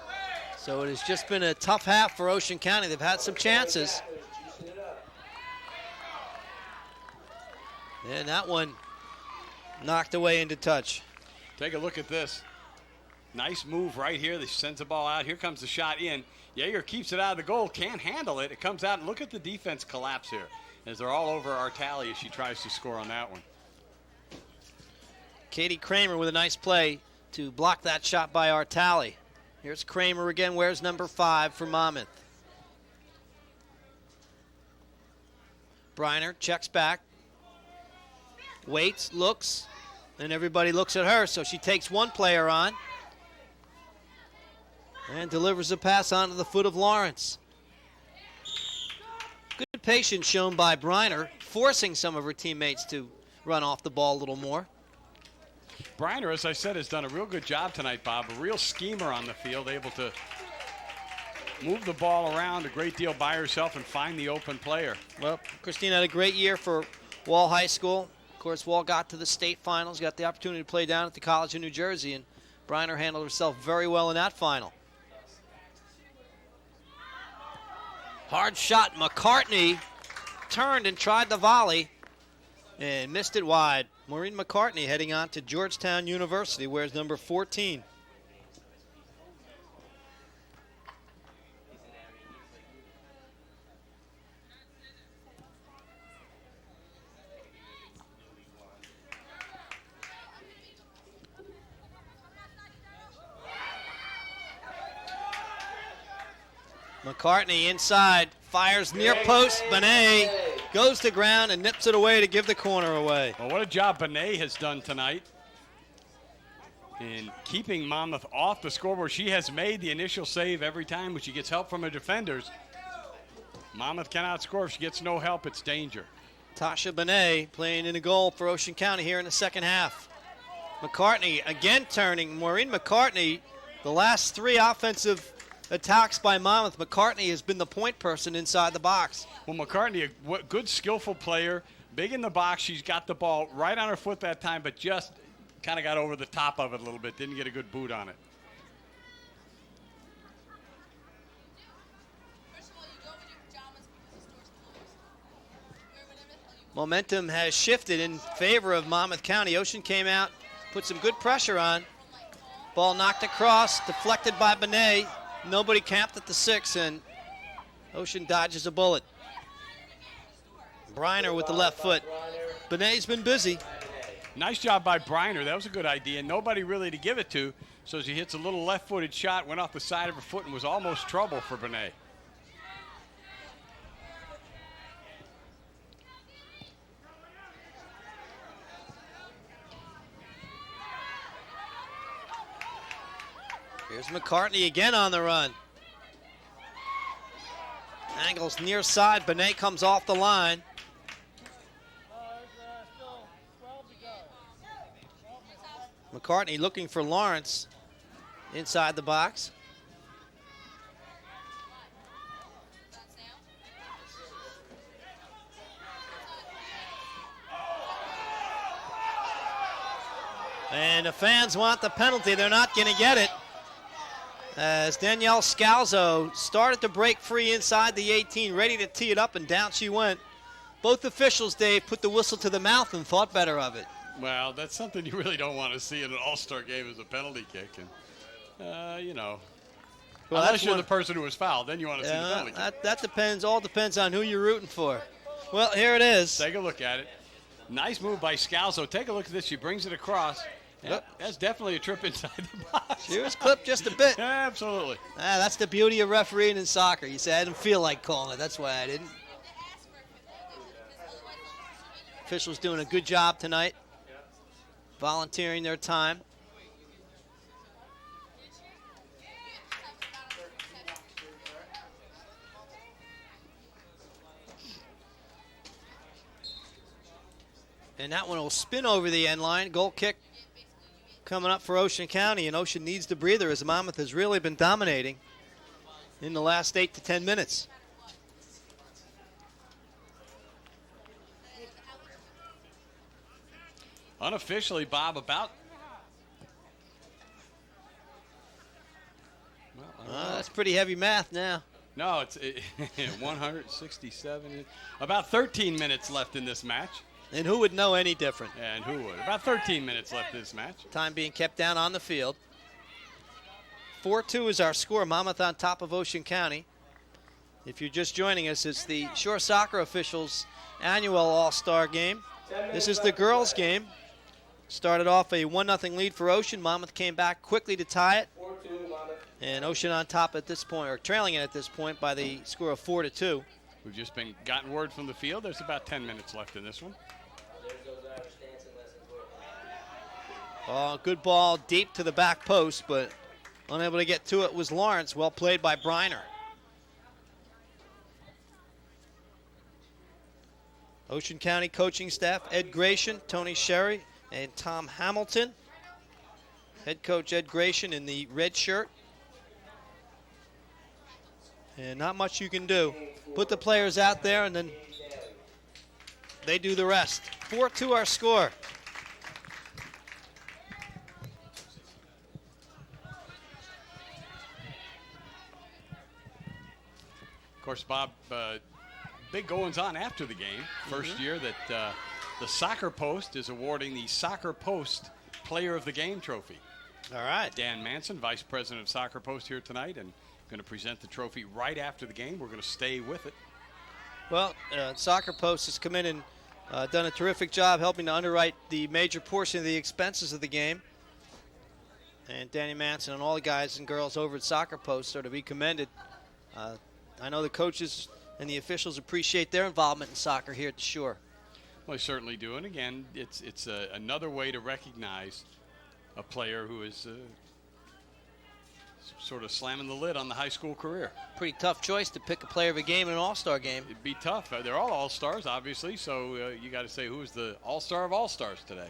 So it has just been a tough half for Ocean County. They've had some chances. And that one knocked away into touch. Take a look at this. Nice move right here. They sends the ball out. Here comes the shot in. Jaeger keeps it out of the goal. Can't handle it. It comes out. And look at the defense collapse here as they're all over Artali as she tries to score on that one. Katie Kramer with a nice play to block that shot by Artali. Here's Kramer again. Where's number 5 for Monmouth? Briner checks back. Waits, looks, and everybody looks at her, so she takes one player on and delivers a pass onto the foot of Lawrence. Good patience shown by Briner, forcing some of her teammates to run off the ball a little more. Briner, as I said, has done a real good job tonight, Bob. A real schemer on the field, able to move the ball around a great deal by herself and find the open player. Well, Christine had a great year for Wall High School. Of course, Wall got to the state finals, got the opportunity to play down at the College of New Jersey, and Briner handled herself very well in that final. Hard shot. McCartney turned and tried the volley and missed it wide. Maureen McCartney heading on to Georgetown University, wears number 14. McCartney inside, fires near post. Benet goes to ground and nips it away to give the corner away. Well, what a job Benet has done tonight in keeping Monmouth off the scoreboard. She has made the initial save every time, but she gets help from her defenders. Monmouth cannot score. If she gets no help, it's danger. Tasha Benet playing in a goal for Ocean County here in the second half. McCartney again turning. Maureen McCartney, the last 3 offensive attacks by Monmouth, McCartney has been the point person inside the box. Well, McCartney, a good, skillful player, big in the box. She's got the ball right on her foot that time, but just kind of got over the top of it a little bit. Didn't get a good boot on it. Momentum has shifted in favor of Monmouth County. Ocean came out, put some good pressure on. Ball knocked across, deflected by Benet. Nobody camped at the 6, and Ocean dodges a bullet. Briner with the left foot. Benet's been busy. Nice job by Briner. That was a good idea. Nobody really to give it to. So she hits a little left-footed shot, went off the side of her foot, and was almost trouble for Benet. Here's McCartney again on the run. Angles near side. Benet comes off the line. McCartney looking for Lawrence inside the box. And the fans want the penalty. They're not going to get it. As Danielle Scalzo started to break free inside the 18, ready to tee it up, and down she went. Both officials, Dave, put the whistle to the mouth and thought better of it. Well, that's something you really don't want to see in an all-star game as a penalty kick. And, you know, well, unless you're the person who was fouled, then you want to see the penalty kick. That depends. All depends on who you're rooting for. Well, here it is. Take a look at it. Nice move by Scalzo. Take a look at this. She brings it across. Yeah, that's definitely a trip inside the box. She was clipped just a bit. Absolutely. That's the beauty of refereeing in soccer. You say I didn't feel like calling it. That's why I didn't. Officials doing a good job tonight, volunteering their time. And that one will spin over the end line. Goal kick coming up for Ocean County, and Ocean needs the breather as Monmouth has really been dominating in the last 8 to 10 minutes. Unofficially, Bob, about. Well, that's pretty heavy math now. No, it's 167. About 13 minutes left in this match. And who would know any different? And who would? About 13 minutes left in this match. Time being kept down on the field. 4-2 is our score. Monmouth on top of Ocean County. If you're just joining us, it's the Shore Soccer Officials annual All-Star game. This is the girls' game. Started off a 1-0 lead for Ocean. Monmouth came back quickly to tie it. And Ocean on top at this point, or trailing it at this point by the score of 4-2. We've just gotten word from the field. There's about 10 minutes left in this one. Oh, good ball deep to the back post, but unable to get to it was Lawrence. Well played by Briner. Ocean County coaching staff, Ed Gratian, Tony Sherry, and Tom Hamilton. Head coach Ed Gratian in the red shirt. And not much you can do. Put the players out there and then they do the rest. 4-2 our score. Of course, Bob, big goings on after the game. First year that the Soccer Post is awarding the Soccer Post Player of the Game trophy. All right. Dan Manson, Vice President of Soccer Post, here tonight, and going to present the trophy right after the game. We're going to stay with it. Well, Soccer Post has come in and done a terrific job helping to underwrite the major portion of the expenses of the game. And Danny Manson and all the guys and girls over at Soccer Post are to be commended. I know the coaches and the officials appreciate their involvement in soccer here at the Shore. Well, they certainly do. And again, it's another way to recognize a player who is sort of slamming the lid on the high school career. Pretty tough choice to pick a player of a game in an all-star game. It'd be tough. They're all all-stars, obviously, so you got to say who is the all-star of all-stars today.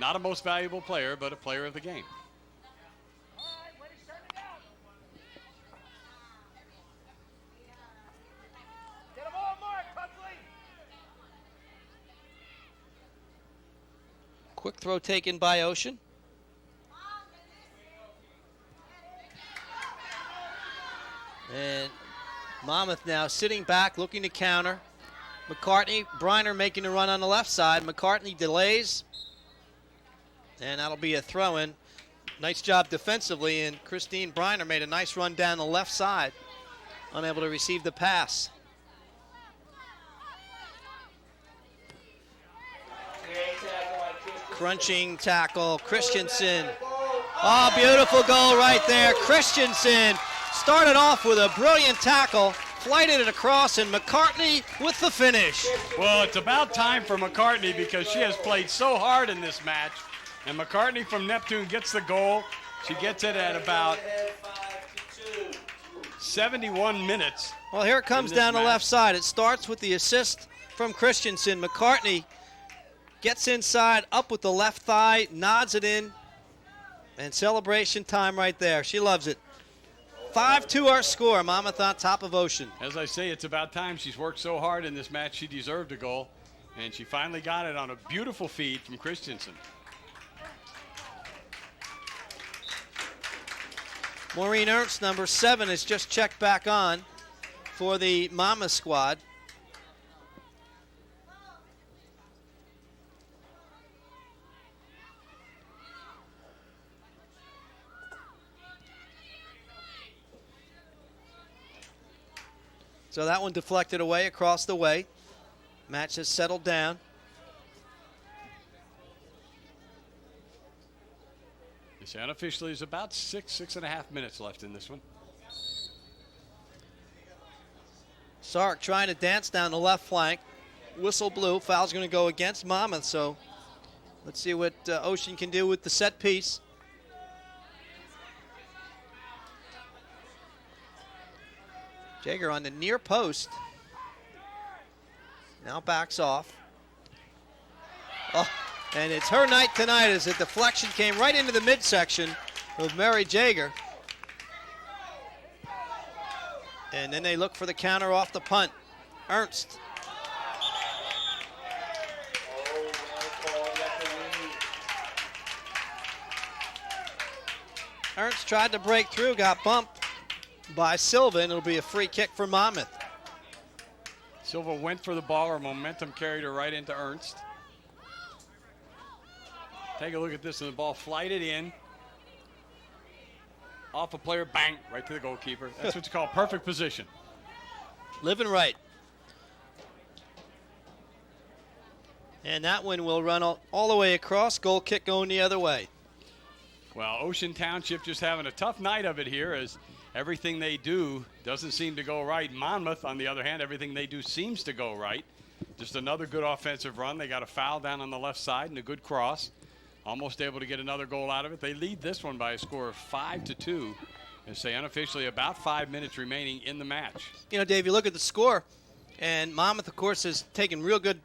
Not a most valuable player, but a player of the game. Quick throw taken by Ocean. And Monmouth now sitting back, looking to counter. McCartney, Briner making a run on the left side. McCartney delays. And that'll be a throw-in. Nice job defensively, and Christine Briner made a nice run down the left side. unable to receive the pass. Crunching tackle, Christensen. Oh, beautiful goal right there. Christensen started off with a brilliant tackle, flighted it across, and McCartney with the finish. Well, it's about time for McCartney because she has played so hard in this match. And McCartney from Neptune gets the goal. She gets it at about 71 minutes. Well, here it comes down the left side. It starts with the assist from Christensen. McCartney gets inside, up with the left thigh, nods it in, and celebration time right there. She loves it. 5-2 our score. Monmouth on top of Ocean. As I say, it's about time. She's worked so hard in this match. She deserved a goal, and she finally got it on a beautiful feed from Christensen. Maureen Ernst, number 7, is just checked back on for the Monmouth squad. So that one deflected away across the way. Match has settled down. You see, unofficially, there's about 6.5 minutes left in this one. Sark trying to dance down the left flank. Whistle blew. Foul's going to go against Monmouth. So let's see what Ocean can do with the set piece. Jager on the near post. Now backs off. Oh, and it's her night tonight as the deflection came right into the midsection of Mary Jager. And then they look for the counter off the punt. Ernst. Ernst tried to break through, got bumped by Silva, and it'll be a free kick for Monmouth. Silva went for the ball. Her momentum carried her right into Ernst. Take a look at this, and the ball flighted in. Off a player, bang, right to the goalkeeper. That's what you call perfect position. Living right. And that one will run all the way across. Goal kick going the other way. Well, Ocean Township just having a tough night of it here as everything they do doesn't seem to go right. Monmouth, on the other hand, everything they do seems to go right. Just another good offensive run. They got a foul down on the left side and a good cross. Almost able to get another goal out of it. They lead this one by a score of 5-2. And say unofficially about 5 minutes remaining in the match. You know, Dave, you look at the score, and Monmouth, of course, has taken real good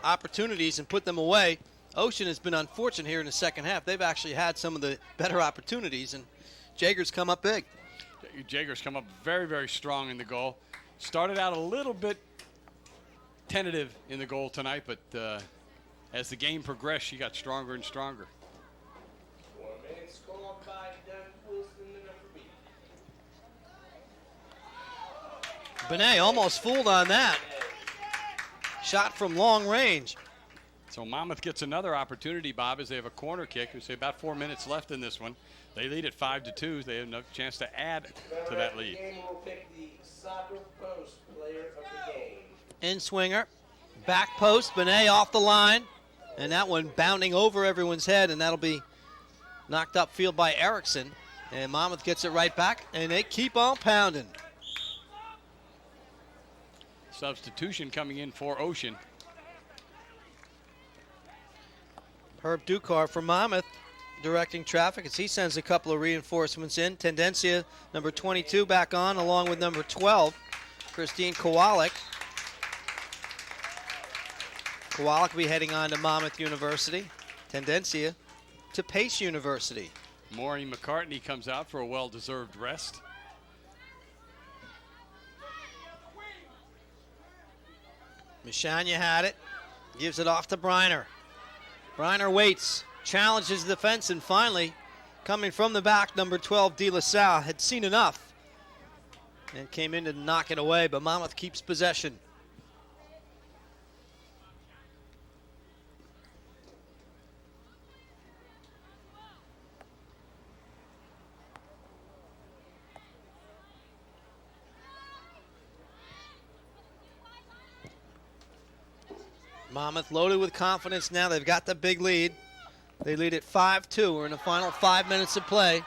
opportunities and put them away. Ocean has been unfortunate here in the second half. They've actually had some of the better opportunities, and Jager's come up big. Jager's come up very, very strong in the goal. Started out a little bit tentative in the goal tonight, but as the game progressed, she got stronger and stronger. 4 minutes scored by Doug Wilson, the referee. Benet almost fooled on that. Shot from long range. So Monmouth gets another opportunity, Bob, as they have a corner kick. We say about 4 minutes left in this one. They lead at 5-2. They have no chance to add to that lead. The game will pick the soccer post player of the game. In swinger. Back post. Benet off the line. And that one bounding over everyone's head, and that'll be knocked upfield by Erickson. And Monmouth gets it right back, and they keep on pounding. Substitution coming in for Ocean. Herb Ducar for Monmouth directing traffic as he sends a couple of reinforcements in. Tendencia, number 22, back on, along with number 12, Christine Kowalik. Kowalik will be heading on to Monmouth University. Tendencia to Pace University. Maureen McCartney comes out for a well-deserved rest. Michanya had it, gives it off to Briner. Briner waits, challenges the defense, and finally, coming from the back, number 12, De La Salle, had seen enough and came in to knock it away, but Monmouth keeps possession. Monmouth loaded with confidence now. They've got the big lead. They lead at 5-2. We're in the final 5 minutes of play.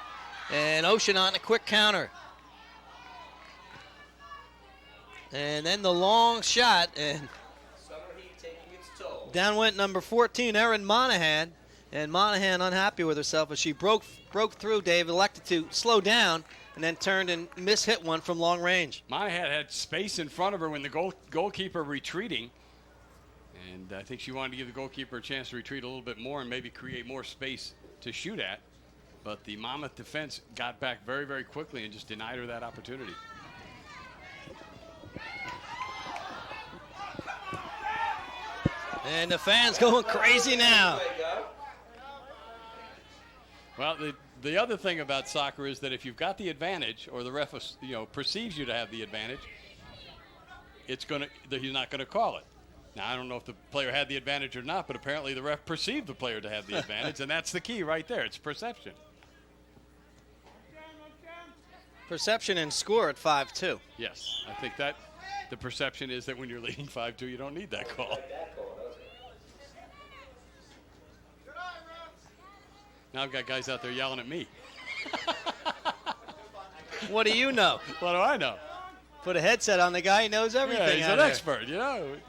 And Ocean on a quick counter. And then the long shot. And Summer heat taking its toll. down went number 14, Erin Monahan. And Monahan unhappy with herself as she broke through. Dave elected to slow down and then turned and mishit one from long range. Monahan had space in front of her when the goalkeeper retreating. And I think she wanted to give the goalkeeper a chance to retreat a little bit more and maybe create more space to shoot at. But the Monmouth defense got back very, very quickly and just denied her that opportunity. And the fans going crazy now. Well, the other thing about soccer is that if you've got the advantage, or the ref, perceives you to have the advantage, he's not going to call it. Now, I don't know if the player had the advantage or not, but apparently the ref perceived the player to have the advantage, and that's the key right there. It's perception. Perception and score at 5-2. Yes, I think that the perception is that when you're leading 5-2, you don't need that call. Now I've got guys out there yelling at me. What do you know? What do I know? Put a headset on the guy. He knows everything. Yeah, he's out an there. expert,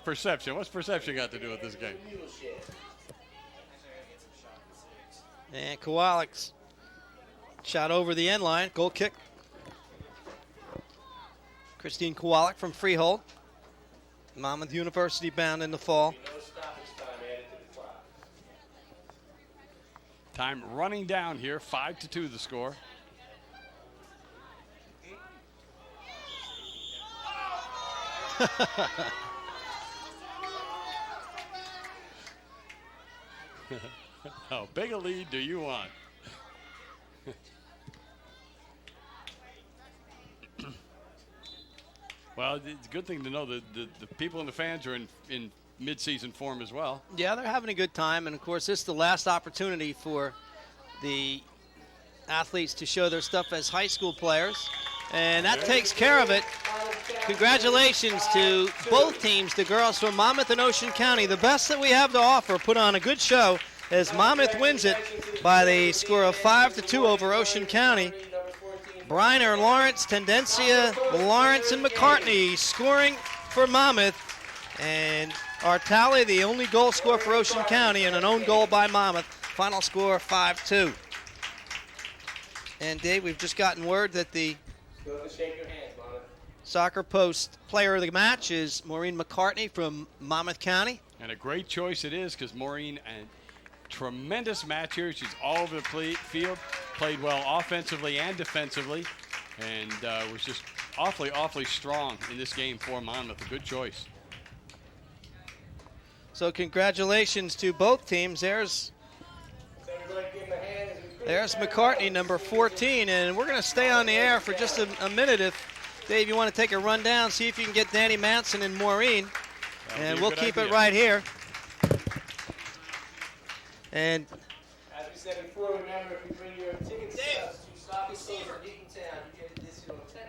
Perception. What's perception got to do with this game? And Kowalik shot over the end line. Goal kick. Christine Kowalik from Freehold. Monmouth University bound in the fall. Time running down here. 5-2 the score. How big a lead do you want? Well, it's a good thing to know that the people and the fans are in mid-season form as well. Yeah, they're having a good time. And, of course, this is the last opportunity for the athletes to show their stuff as high school players. And that takes care of it. Congratulations to both teams, the girls from Monmouth and Ocean County. The best that we have to offer, put on a good show as Monmouth wins it by the score of 5-2 over Ocean County. Briner, Lawrence, Tendencia, Lawrence, and McCartney scoring for Monmouth. And Artali, the only goal scorer for Ocean County, and an own goal by Monmouth. Final score 5-2. And Dave, we've just gotten word that the Soccer Post player of the match is Maureen McCartney from Monmouth County. And a great choice it is because Maureen, a tremendous match here. She's all over the field, played well offensively and defensively, and was just awfully, awfully strong in this game for Monmouth. A good choice. So congratulations to both teams. There's McCartney, number 14, and we're going to stay on the air for just a minute. If Dave, you want to take a run down, see if you can get Danny Manson and Maureen, and we'll keep it right here. And as we said before, remember if you bring your ticket stubs to Stop and Save or Eatontown, you get a discount on 10.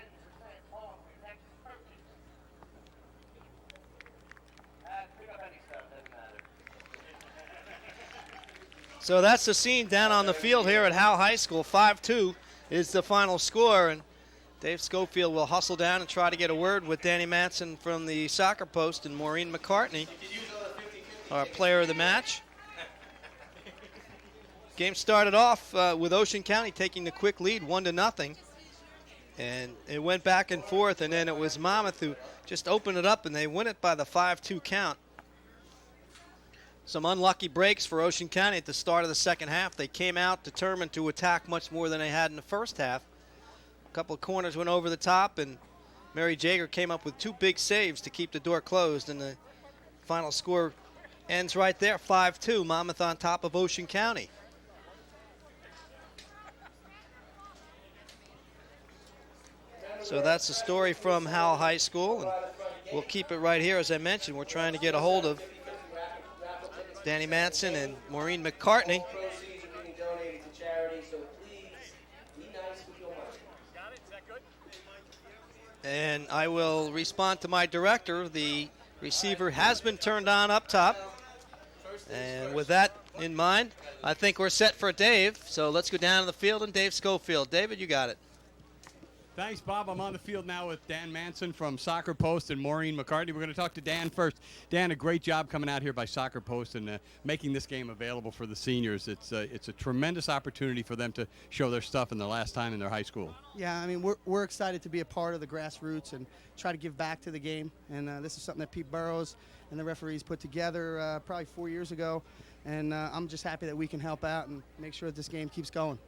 so that's the scene down on the field here at Howe High School. 5-2 is the final score, and Dave Schofield will hustle down and try to get a word with Danny Manson from the Soccer Post and Maureen McCartney, our player of the match. Game started off with Ocean County taking the quick lead, 1-0. And it went back and forth, and then it was Monmouth who just opened it up, and they win it by the 5-2 count. Some unlucky breaks for Ocean County at the start of the second half. They came out determined to attack much more than they had in the first half. A couple of corners went over the top, and Mary Jager came up with 2 big saves to keep the door closed, and the final score ends right there, 5-2, Monmouth on top of Ocean County. So that's the story from Howell High School, and we'll keep it right here. As I mentioned, we're trying to get a hold of Danny Manson and Maureen McCartney. Proceeds are being donated to charity, so please be nice with your money. And I will respond to my director. The receiver has been turned on up top. And with that in mind, I think we're set for Dave. So let's go down to the field and Dave Schofield. David, you got it. Thanks, Bob. I'm on the field now with Dan Manson from Soccer Post and Maureen McCartney. We're going to talk to Dan first. Dan, a great job coming out here by Soccer Post and making this game available for the seniors. It's a tremendous opportunity for them to show their stuff in their last time in their high school. Yeah, I mean, we're excited to be a part of the grassroots and try to give back to the game. And this is something that Pete Burrows and the referees put together probably 4 years ago. And I'm just happy that we can help out and make sure that this game keeps going.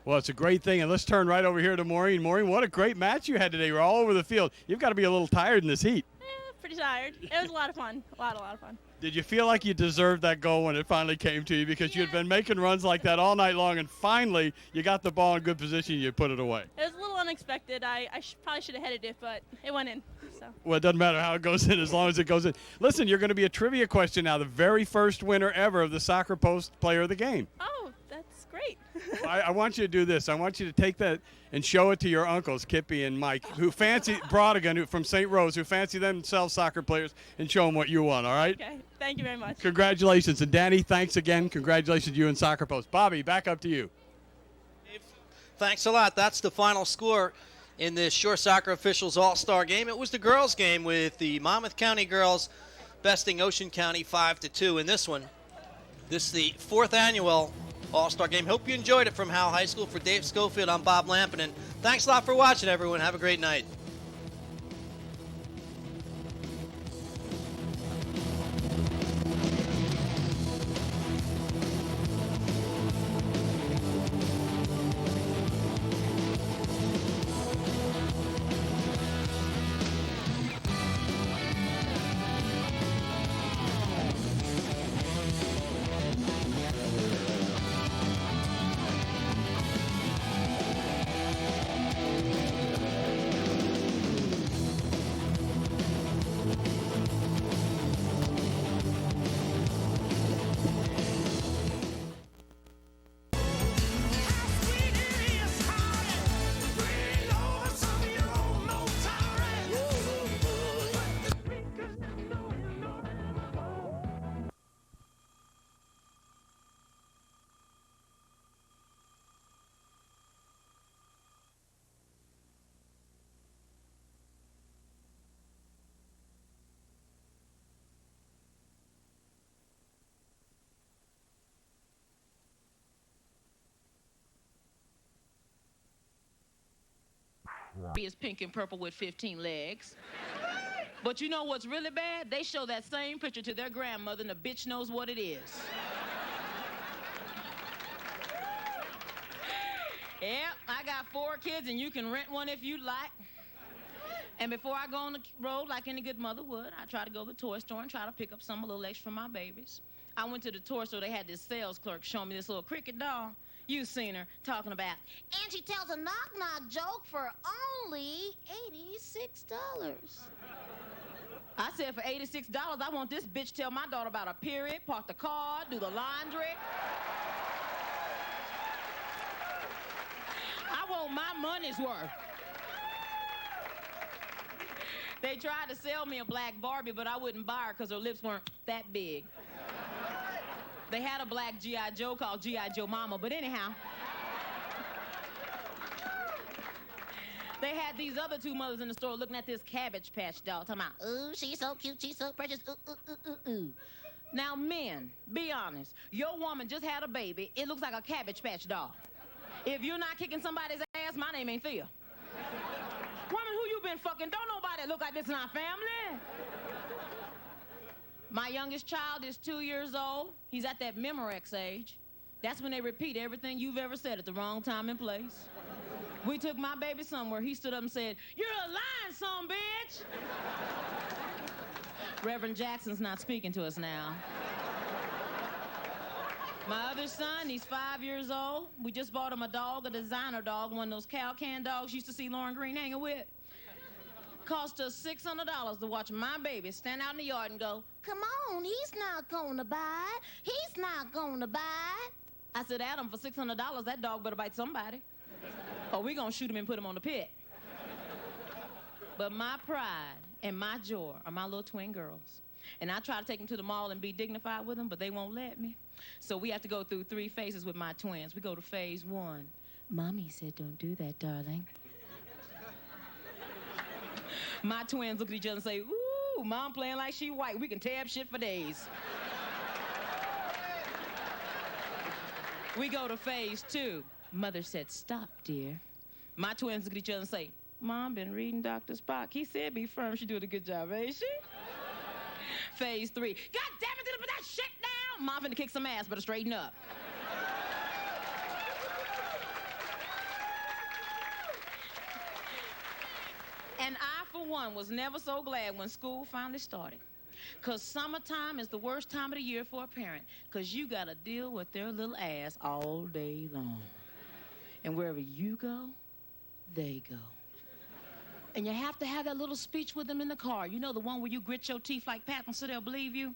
Well, it's a great thing, and let's turn right over here to Maureen. Maureen, what a great match you had today. You're all over the field. You've got to be a little tired in this heat. Pretty tired. It was a lot of fun. A lot of fun. Did you feel like you deserved that goal when it finally came to you because you had been making runs like that all night long, and finally you got the ball in good position and you put it away? It was a little unexpected. I probably should have headed it, but it went in. So. Well, it doesn't matter how it goes in as long as it goes in. Listen, you're going to be a trivia question now, the very first winner ever of the Soccer Post Player of the Game. Oh, that's great. I want you to do this. I want you to take that and show it to your uncles, Kippy and Mike, who fancy Brodigan from St. Rose, who fancy themselves soccer players, and show them what you want, all right? Okay. Thank you very much. Congratulations. And Danny, thanks again. Congratulations to you and Soccer Post. Bobby, back up to you. Thanks a lot. That's the final score in this Shore Soccer Officials All-Star game. It was the girls' game with the Monmouth County girls besting Ocean County 5-2 in this one. This is the 4th annual All-Star game. Hope you enjoyed it from Howell High School. For Dave Schofield, I'm Bob Lampinen. Thanks a lot for watching, everyone. Have a great night. Is pink and purple with 15 legs. But you know what's really bad? They show that same picture to their grandmother and the bitch knows what it is. Yep, I got 4 kids and you can rent one if you like. And before I go on the road like any good mother would, I try to go to the toy store and try to pick up some a little extra for my babies. I went to the toy store, they had this sales clerk showing me this little cricket doll. You seen her talking about, and she tells a knock-knock joke for only $86. I said for $86, I want this bitch tell my daughter about a period, park the car, do the laundry. I want my money's worth. They tried to sell me a black Barbie, but I wouldn't buy her because her lips weren't that big. They had a black G.I. Joe called G.I. Joe Mama, but anyhow. They had these other 2 mothers in the store looking at this Cabbage Patch doll, talking about, ooh, she's so cute, she's so precious, ooh, ooh, ooh, ooh, ooh. Now, men, be honest. Your woman just had a baby. It looks like a Cabbage Patch doll. If you're not kicking somebody's ass, my name ain't Thea. Woman, who you been fucking? Don't nobody look like this in our family. My youngest child is 2 years old. He's at that Memorex age. That's when they repeat everything you've ever said at the wrong time and place. We took my baby somewhere. He stood up and said, "You're a lying son, bitch." Reverend Jackson's not speaking to us now. My other son, he's 5 years old. We just bought him a dog, a designer dog, one of those cow can dogs you used to see Lauren Green hanging with. Cost us $600 to watch my baby stand out in the yard and go, "Come on, he's not gonna bite. He's not gonna bite." I said, Adam, for $600, that dog better bite somebody. Or we gonna shoot him and put him on the pit. But my pride and my joy are my little twin girls. And I try to take them to the mall and be dignified with them, but they won't let me. So we have to go through 3 phases with my twins. We go to phase 1. Mommy said, don't do that, darling. My twins look at each other and say, ooh, Mom playing like she white. We can tab shit for days. We go to phase 2. Mother said, stop, dear. My twins look at each other and say, Mom been reading Dr. Spock. He said be firm. She doing a good job, ain't she? Phase 3. God damn it, did I put that shit down? Mom finna kick some ass, better straighten up. And I, for one, was never so glad when school finally started. Because summertime is the worst time of the year for a parent, because you got to deal with their little ass all day long. And wherever you go, they go. And you have to have that little speech with them in the car. You know, the one where you grit your teeth like Patton so they'll believe you?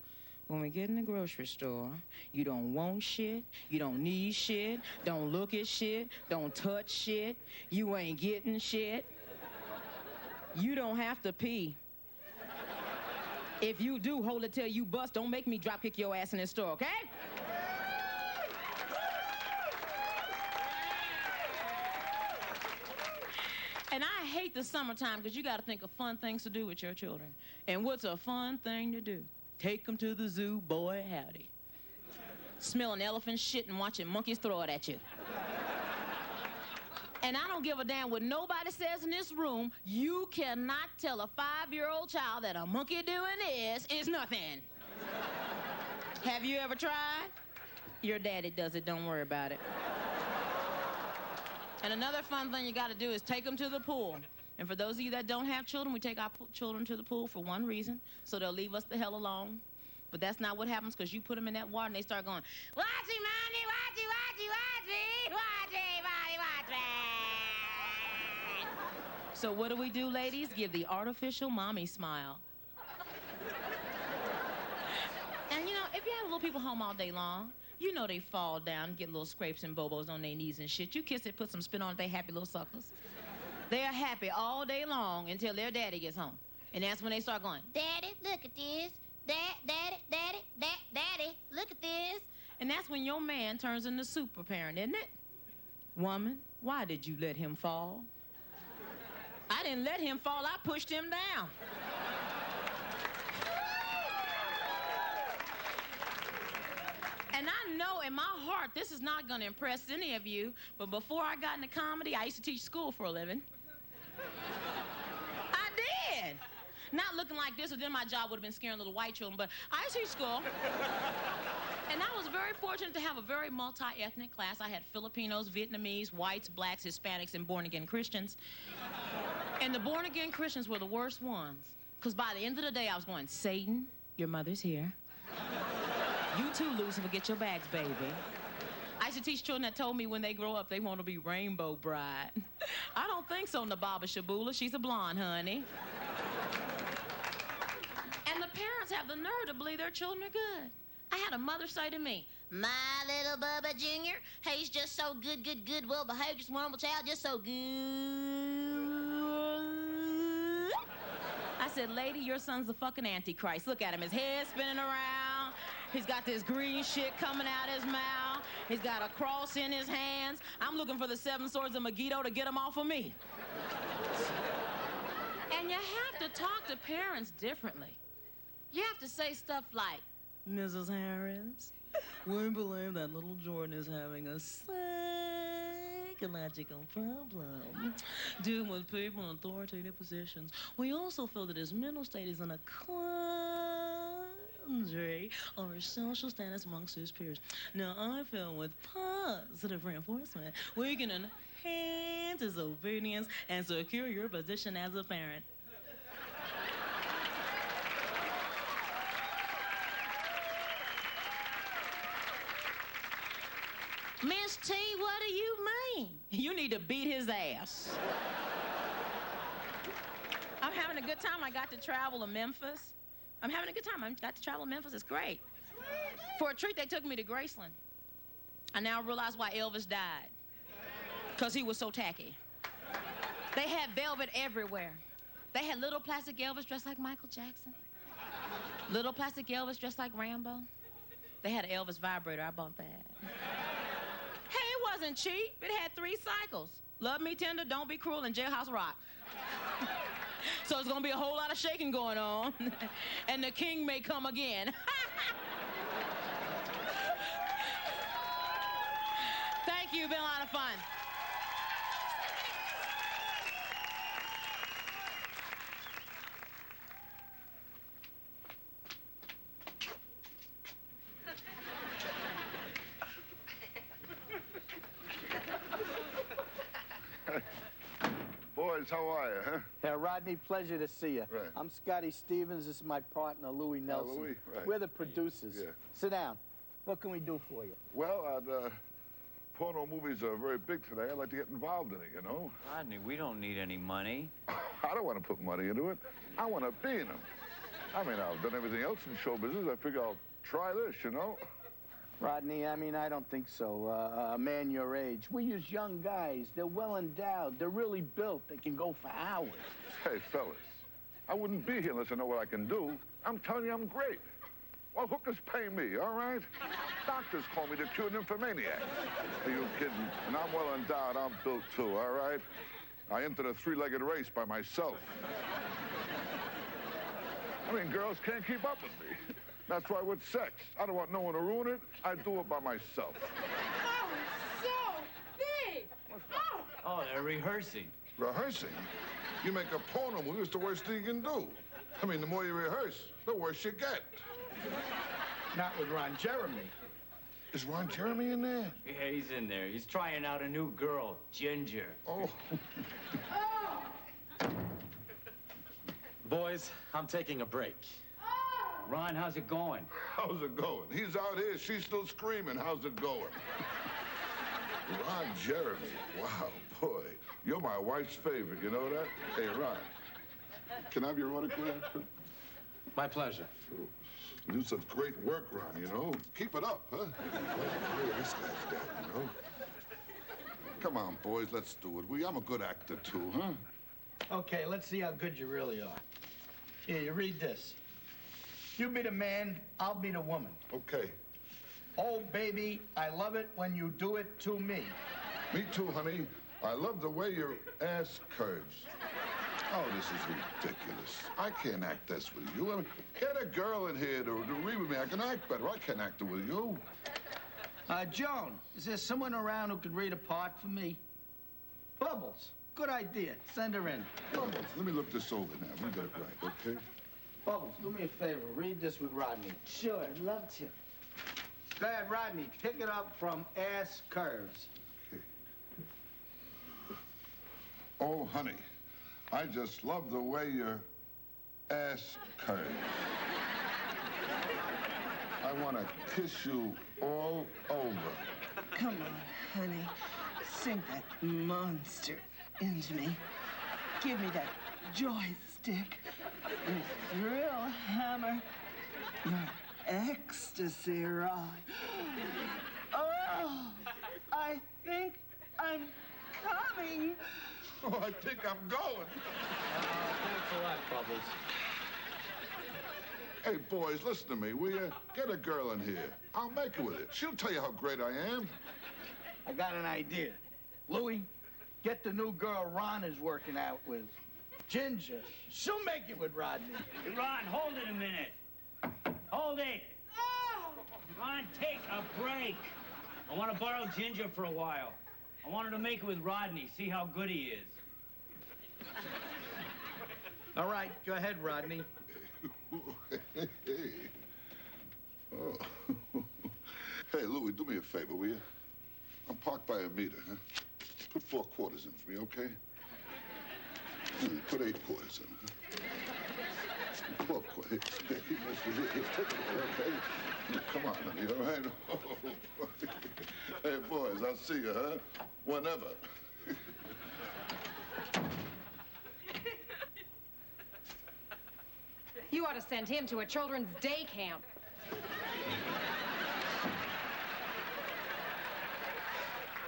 When we get in the grocery store, you don't want shit, you don't need shit, don't look at shit, don't touch shit, you ain't getting shit. You don't have to pee. If you do, hold it till you bust. Don't make me drop kick your ass in this store, okay? And I hate the summertime because you got to think of fun things to do with your children. And what's a fun thing to do? Take them to the zoo, boy, howdy. Smelling elephant shit and watching monkeys throw it at you. And I don't give a damn what nobody says in this room. You cannot tell a 5-year-old child that a monkey doing this is nothing. Have you ever tried? Your daddy does it, don't worry about it. And another fun thing you got to do is take them to the pool. And for those of you that don't have children, we take our children to the pool for one reason, so they'll leave us the hell alone. But that's not what happens, because you put them in that water and they start going, watchy, mommy, watchy, watchy, watchy, watchy, watchy, watchy. So what do we do, ladies? Give the artificial mommy smile. And you know, if you have little people home all day long, you know they fall down, get little scrapes and bobos on their knees and shit. You kiss it, put some spit on it, they happy little suckers. They are happy all day long until their daddy gets home. And that's when they start going, Daddy, look at this. Daddy, look at this. And that's when your man turns into super parent, isn't it? Woman, why did you let him fall? I didn't let him fall, I pushed him down. And I know in my heart this is not going to impress any of you, but before I got into comedy, I used to teach school for a living. I did. Not looking like this, or then my job would have been scaring little white children, but I used to teach school. And I was very fortunate to have a very multi-ethnic class. I had Filipinos, Vietnamese, whites, blacks, Hispanics, and born-again Christians. And the born-again Christians were the worst ones, because by the end of the day, I was going, Satan, your mother's here. You too, Lucifer, get your bags, baby. I used to teach children that told me when they grow up they want to be rainbow bride. I don't think so, Nababa Shabula. She's a blonde, honey. And the parents have the nerve to believe their children are good. I had a mother say to me, my little Bubba Jr., he's just so good, well behaved, just wonderful child, just so good. I said, lady, your son's the fucking Antichrist. Look at him, his head's spinning around. He's got this green shit coming out his mouth. He's got a cross in his hands. I'm looking for the 7 swords of Megiddo to get him off of me. And you have to talk to parents differently. You have to say stuff like, Mrs. Harris, we believe that little Jordan is having a psychological problem dealing with people in authoritative positions. We also feel that his mental state is in a quandary or social status amongst his peers. Now, I feel with positive reinforcement, we can enhance his obedience and secure your position as a parent. Miss T, what do you mean? You need to beat his ass. I'm having a good time. I got to travel to Memphis. I'm having a good time. I got to travel to Memphis. It's great. For a treat, they took me to Graceland. I now realize why Elvis died. Because he was so tacky. They had velvet everywhere. They had little plastic Elvis dressed like Michael Jackson. Little plastic Elvis dressed like Rambo. They had an Elvis vibrator. I bought that. Hey, it wasn't cheap. It had 3 cycles. Love Me Tender, Don't Be Cruel, and Jailhouse Rock. So it's going to be a whole lot of shaking going on. And the king may come again. Thank you. Been a lot of fun. Boys, how are you, huh? Yeah, Rodney, pleasure to see you. Right. I'm Scotty Stevens. This is my partner, Louis Nelson. Louis, right. We're the producers. Yeah. Sit down. What can we do for you? Well, porno movies are very big today. I'd like to get involved in it, you know? Rodney, we don't need any money. I don't want to put money into it. I want to be in them. I mean, I've done everything else in show business. I figure I'll try this, you know? Rodney, I mean, I don't think so. A man your age. We use young guys. They're well endowed. They're really built. They can go for hours. Hey, fellas, I wouldn't be here unless I know what I can do. I'm telling you, I'm great. Well, hookers pay me, all right? Doctors call me the cure nymphomaniac. Are you kidding? And I'm well endowed. I'm built, too, all right? I entered a 3-legged race by myself. I mean, girls can't keep up with me. That's why with sex, I don't want no one to ruin it. I do it by myself. Oh, so big! Oh, they're rehearsing. Rehearsing? You make a porno movie, it's the worst thing you can do. I mean, the more you rehearse, the worse you get. Not with Ron Jeremy. Is Ron Jeremy in there? Yeah, he's in there. He's trying out a new girl, Ginger. Oh. Boys, I'm taking a break. Ron, how's it going? How's it going? He's out here. She's still screaming. How's it going? Ron Jeremy. Wow, boy. You're my wife's favorite. You know that? Hey, Ron. Can I have your autograph? My pleasure. You do such great work, Ron, you know? Keep it up, huh? Hey, this guy's dead, you know? Come on, boys. Let's do it. I'm a good actor, too, huh? Okay, let's see how good you really are. Here, you read this. You be the man, I'll be the woman. Okay. Oh, baby, I love it when you do it to me. Me too, honey. I love the way your ass curves. Oh, this is ridiculous. I can't act this with you. I mean, get a girl in here to read with me. I can act better. I can't act it with you. Joan, is there someone around who could read a part for me? Bubbles. Good idea. Send her in. Bubbles. Let me look this over now. We got it right, okay? Bubbles, do me a favor. Read this with Rodney. Sure, I'd love to. Go ahead, Rodney. Pick it up from ass curves. Okay. Oh, honey, I just love the way your ass curves. I want to kiss you all over. Come on, honey. Sink that monster into me. Give me that joystick. Your thrill hammer. Your ecstasy rod. Oh, I think I'm coming. Oh, I think I'm going. Thanks a lot, Bubbles. Hey, boys, listen to me, will you? Get a girl in here. I'll make it with it. She'll tell you how great I am. I got an idea. Louis, get the new girl Ron is working out with. Ginger. She'll make it with Rodney. Hey, Ron, hold it a minute. Hold it. Ron, take a break. I want to borrow Ginger for a while. I want her to make it with Rodney, see how good he is. All right, go ahead, Rodney. Oh. Hey, Louis, do me a favor, will you? I'm parked by a meter, huh? Put 4 quarters in for me, okay? Put 8 quarters in, huh? 12 quarters. Hey, take it away, okay? Come on, honey, all right? Hey, boys, I'll see you, huh? Whenever. You ought to send him to a children's day camp.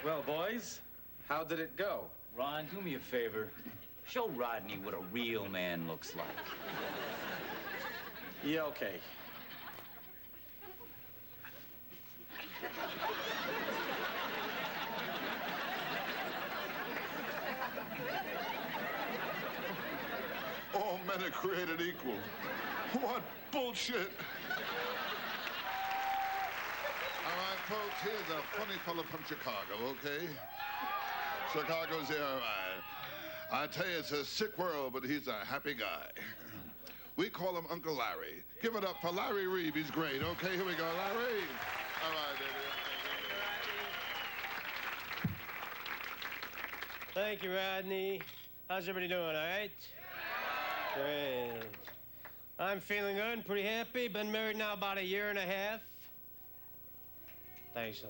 Well, boys, how did it go? Ron, do me a favor. Show Rodney what a real man looks like. Yeah, okay. All men are created equal. What bullshit! All right, folks, here's a funny fellow from Chicago, okay? Chicago's here, all right. I tell you, it's a sick world, but he's a happy guy. We call him Uncle Larry. Give it up for Larry Reeve. He's great, okay? Here we go, Larry. All right, baby. Thank you, Rodney. How's everybody doing, all right? Great. I'm feeling good, pretty happy. Been married now about 1.5 years. Thanks a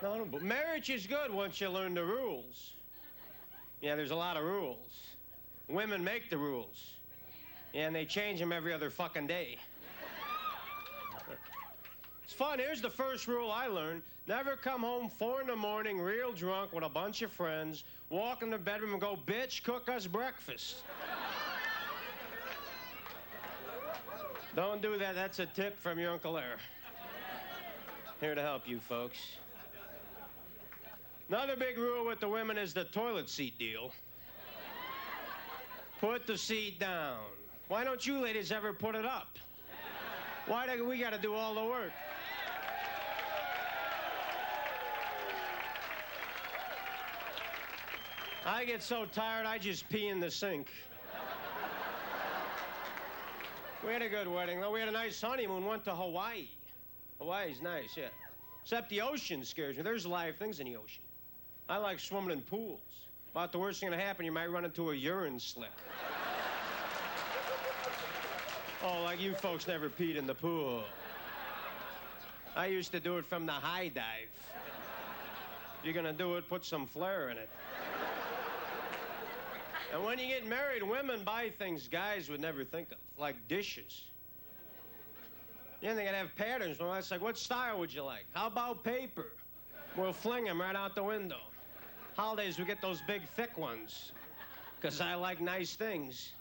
lot. No, but marriage is good once you learn the rules. Yeah, there's a lot of rules. Women make the rules. Yeah, and they change them every other fucking day. It's fun. Here's the first rule I learned. Never come home 4 in the morning real drunk with a bunch of friends, walk in the bedroom and go, bitch, cook us breakfast. Don't do that. That's a tip from your Uncle Larry. Here to help you folks. Another big rule with the women is the toilet seat deal. Put the seat down. Why don't you ladies ever put it up? Why do we got to do all the work? I get so tired, I just pee in the sink. We had a good wedding, though. We had a nice honeymoon, went to Hawaii. Hawaii's nice, yeah. Except the ocean scares me. There's live things in the ocean. I like swimming in pools. About the worst thing to happen, you might run into a urine slick. Oh, like you folks never peed in the pool. I used to do it from the high dive. If you're gonna do it, put some flair in it. And when you get married, women buy things guys would never think of, like dishes. Yeah, they gotta have patterns. Well, it's like, what style would you like? How about paper? We'll fling them right out the window. Holidays, we get those big, thick ones, because I like nice things.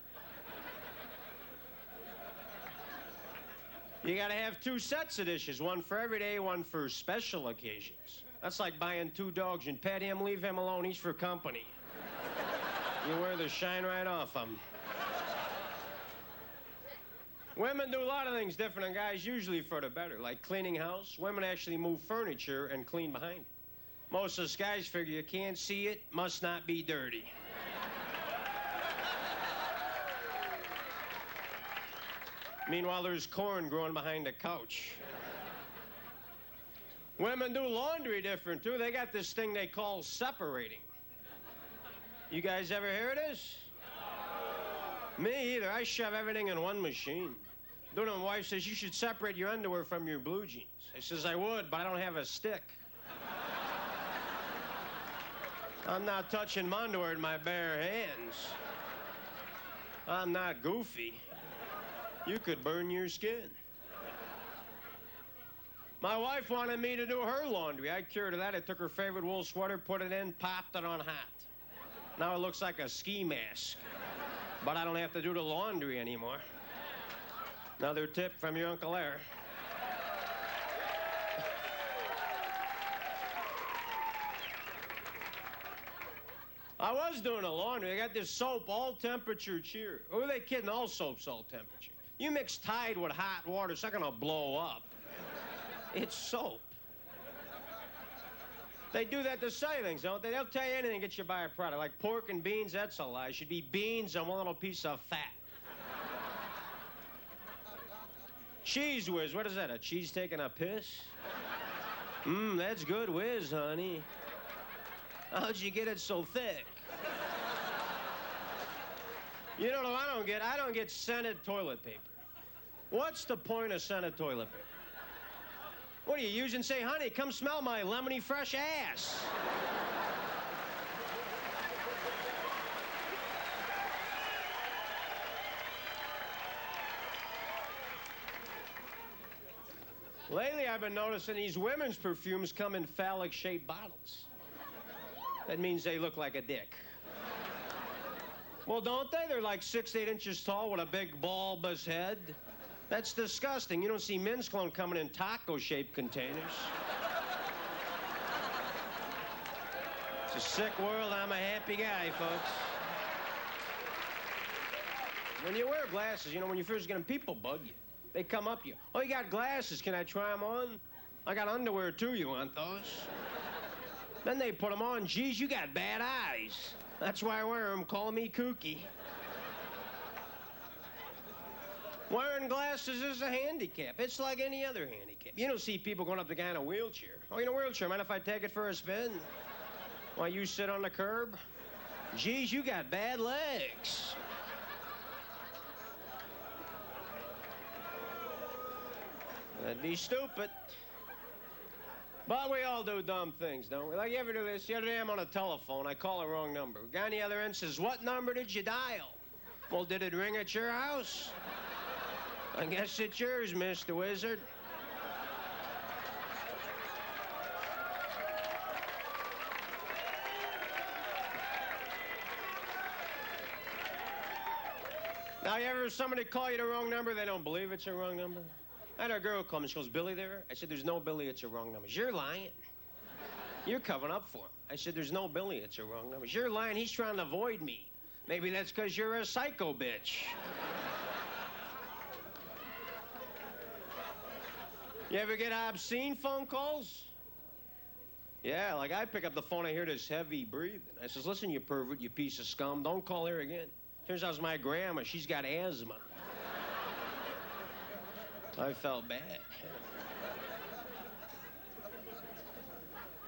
You gotta have 2 sets of dishes, one for every day, one for special occasions. That's like buying 2 dogs and pet him, leave him alone, he's for company. You wear the shine right off them. Women do a lot of things different than guys, usually for the better, like cleaning house. Women actually move furniture and clean behind it. Most of us guys figure you can't see it, must not be dirty. Meanwhile, there's corn growing behind the couch. Women do laundry different, too. They got this thing they call separating. You guys ever hear of this? Me either. I shove everything in one machine. Then my wife says, you should separate your underwear from your blue jeans. I says, I would, but I don't have a stick. I'm not touching my underwear with my bare hands. I'm not goofy. You could burn your skin. My wife wanted me to do her laundry. I cured her that. I took her favorite wool sweater, put it in, popped it on hot. Now it looks like a ski mask. But I don't have to do the laundry anymore. Another tip from your Uncle Larry. I was doing the laundry. I got this soap, all temperature cheer. Who are they kidding? All soap's all temperature. You mix Tide with hot water, it's not gonna blow up. It's soap. They do that to say things, don't they? They'll tell you anything to get you to buy a product. Like pork and beans, that's a lie. It should be beans and one little piece of fat. Cheese whiz, what is that, a cheese taking a piss? That's good whiz, honey. How'd you get it so thick? You know what I don't get? I don't get scented toilet paper. What's the point of scented toilet paper? What do you use and say, honey, come smell my lemony fresh ass? Lately, I've been noticing these women's perfumes come in phallic-shaped bottles. That means they look like a dick. Well, don't they? They're like 6 to 8 inches tall with a big bulbous head. That's disgusting. You don't see men's cologne coming in taco-shaped containers. It's a sick world. I'm a happy guy, folks. When you wear glasses, you know, when you first get them, people bug you. They come up to you. Oh, you got glasses. Can I try them on? I got underwear, too. You want those? Then they put them on. Geez, you got bad eyes. That's why I wear them. Call me kooky. Wearing glasses is a handicap. It's like any other handicap. You don't see people going up to the guy in a wheelchair. Oh, you in a wheelchair? Mind if I take it for a spin? While you sit on the curb? Geez, you got bad legs. That'd be stupid. But we all do dumb things, don't we? Like, you ever do this? The other day I'm on a telephone. I call the wrong number. Guy on the other end says, "What number did you dial?" Well, did it ring at your house? I guess it's yours, Mr. Wizard. Now, you ever somebody call you the wrong number, they don't believe it's a wrong number? I had a girl call me. She goes, "Billy there?" I said, "There's no Billy, it's a wrong number." "You're lying. You're covering up for him." I said, "There's no Billy, it's a wrong number." "You're lying. He's trying to avoid me." "Maybe that's because you're a psycho bitch." You ever get obscene phone calls? Yeah, like I pick up the phone, I hear this heavy breathing. I says, "Listen, you pervert, you piece of scum, don't call here again." Turns out it's my grandma. She's got asthma. I felt bad.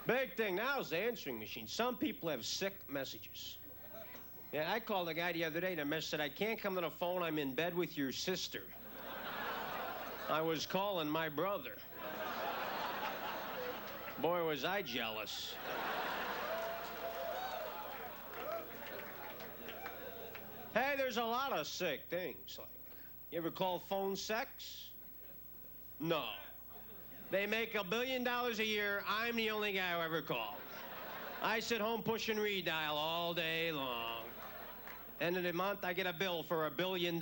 Big thing now is the answering machine. Some people have sick messages. Yeah, I called a guy the other day and the message said, "I can't come to the phone. I'm in bed with your sister." I was calling my brother. Boy, was I jealous. Hey, there's a lot of sick things. Like, you ever call phone sex? No. They make $1 billion a year. I'm the only guy who ever called. I sit home pushing redial all day long. End of the month, I get a bill for $1 billion.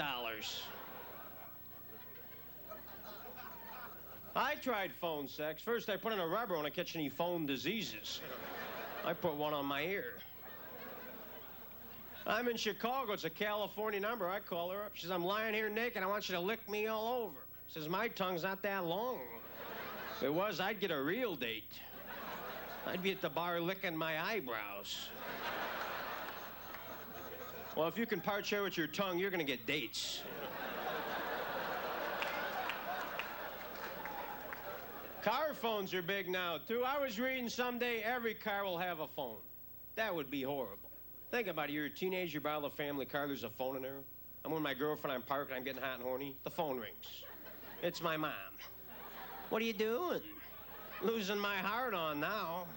I tried phone sex. First, I put in a rubber on to catch any phone diseases. I put one on my ear. I'm in Chicago. It's a California number. I call her up. She says, "I'm lying here naked. I want you to lick me all over." Says, "My tongue's not that long. If it was, I'd get a real date. I'd be at the bar licking my eyebrows." Well, if you can part share with your tongue, you're going to get dates. Car phones are big now, too. I was reading someday every car will have a phone. That would be horrible. Think about it. You're a teenager, you buy a family car, there's a phone in there. I'm with my girlfriend, I'm parked, I'm getting hot and horny. The phone rings. It's my mom. "What are you doing?" "Losing my heart on now.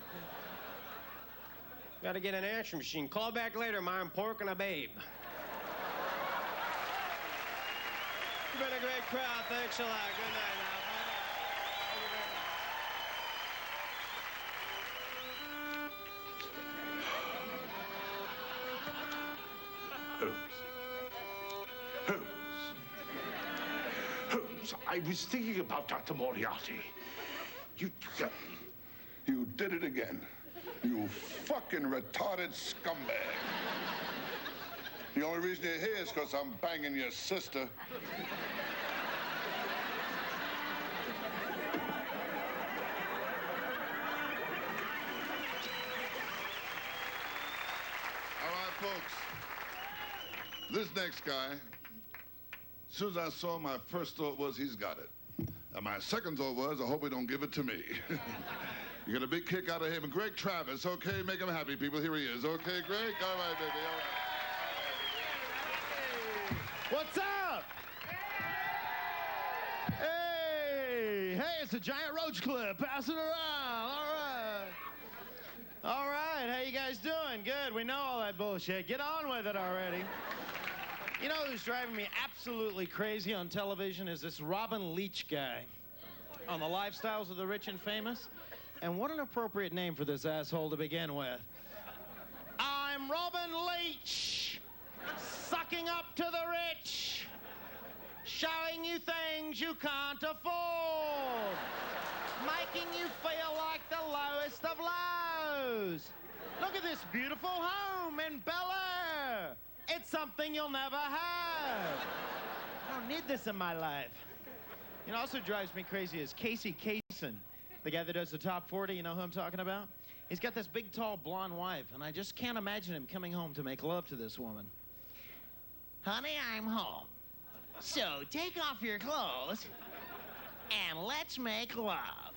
Gotta get an answering machine. Call back later, Ma, I'm porking a babe." You've been a great crowd. Thanks a lot. Good night now. Holmes, I was thinking about Dr. Moriarty. You did it again. You fucking retarded scumbag. The only reason you're here is because I'm banging your sister. All right, folks. This next guy, as soon as I saw him, my first thought was, he's got it. And my second thought was, I hope he don't give it to me. You get a big kick out of him. And Greg Travis, okay? Make him happy, people. Here he is. Okay, Greg? All right, baby. All right. What's up? Hey, it's a giant roach clip. Pass it around. All right, how you guys doing? Good, we know all that bullshit. Get on with it already. You know who's driving me absolutely crazy on television is this Robin Leach guy on the Lifestyles of the Rich and Famous. And what an appropriate name for this asshole to begin with. I'm Robin Leach, sucking up to the rich. showing you things you can't afford, making you feel like the lowest of lows. Look at this beautiful home in Bel Air. It's something you'll never have. I don't need this in my life. You know, also drives me crazy is Casey Kasem, the guy that does the top 40. You know who I'm talking about? He's got this big, tall, blonde wife, and I just can't imagine him coming home to make love to this woman. Honey, I'm home. So take off your clothes and let's make love.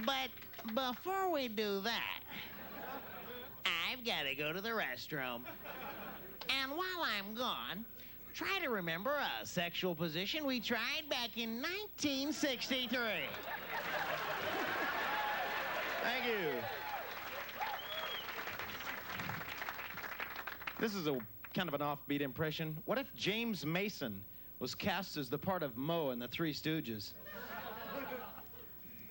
But before we do that, I've got to go to the restroom. And while I'm gone, try to remember a sexual position we tried back in 1963. Thank you. This is a kind of an offbeat impression. What if James Mason was cast as the part of Moe in the Three Stooges?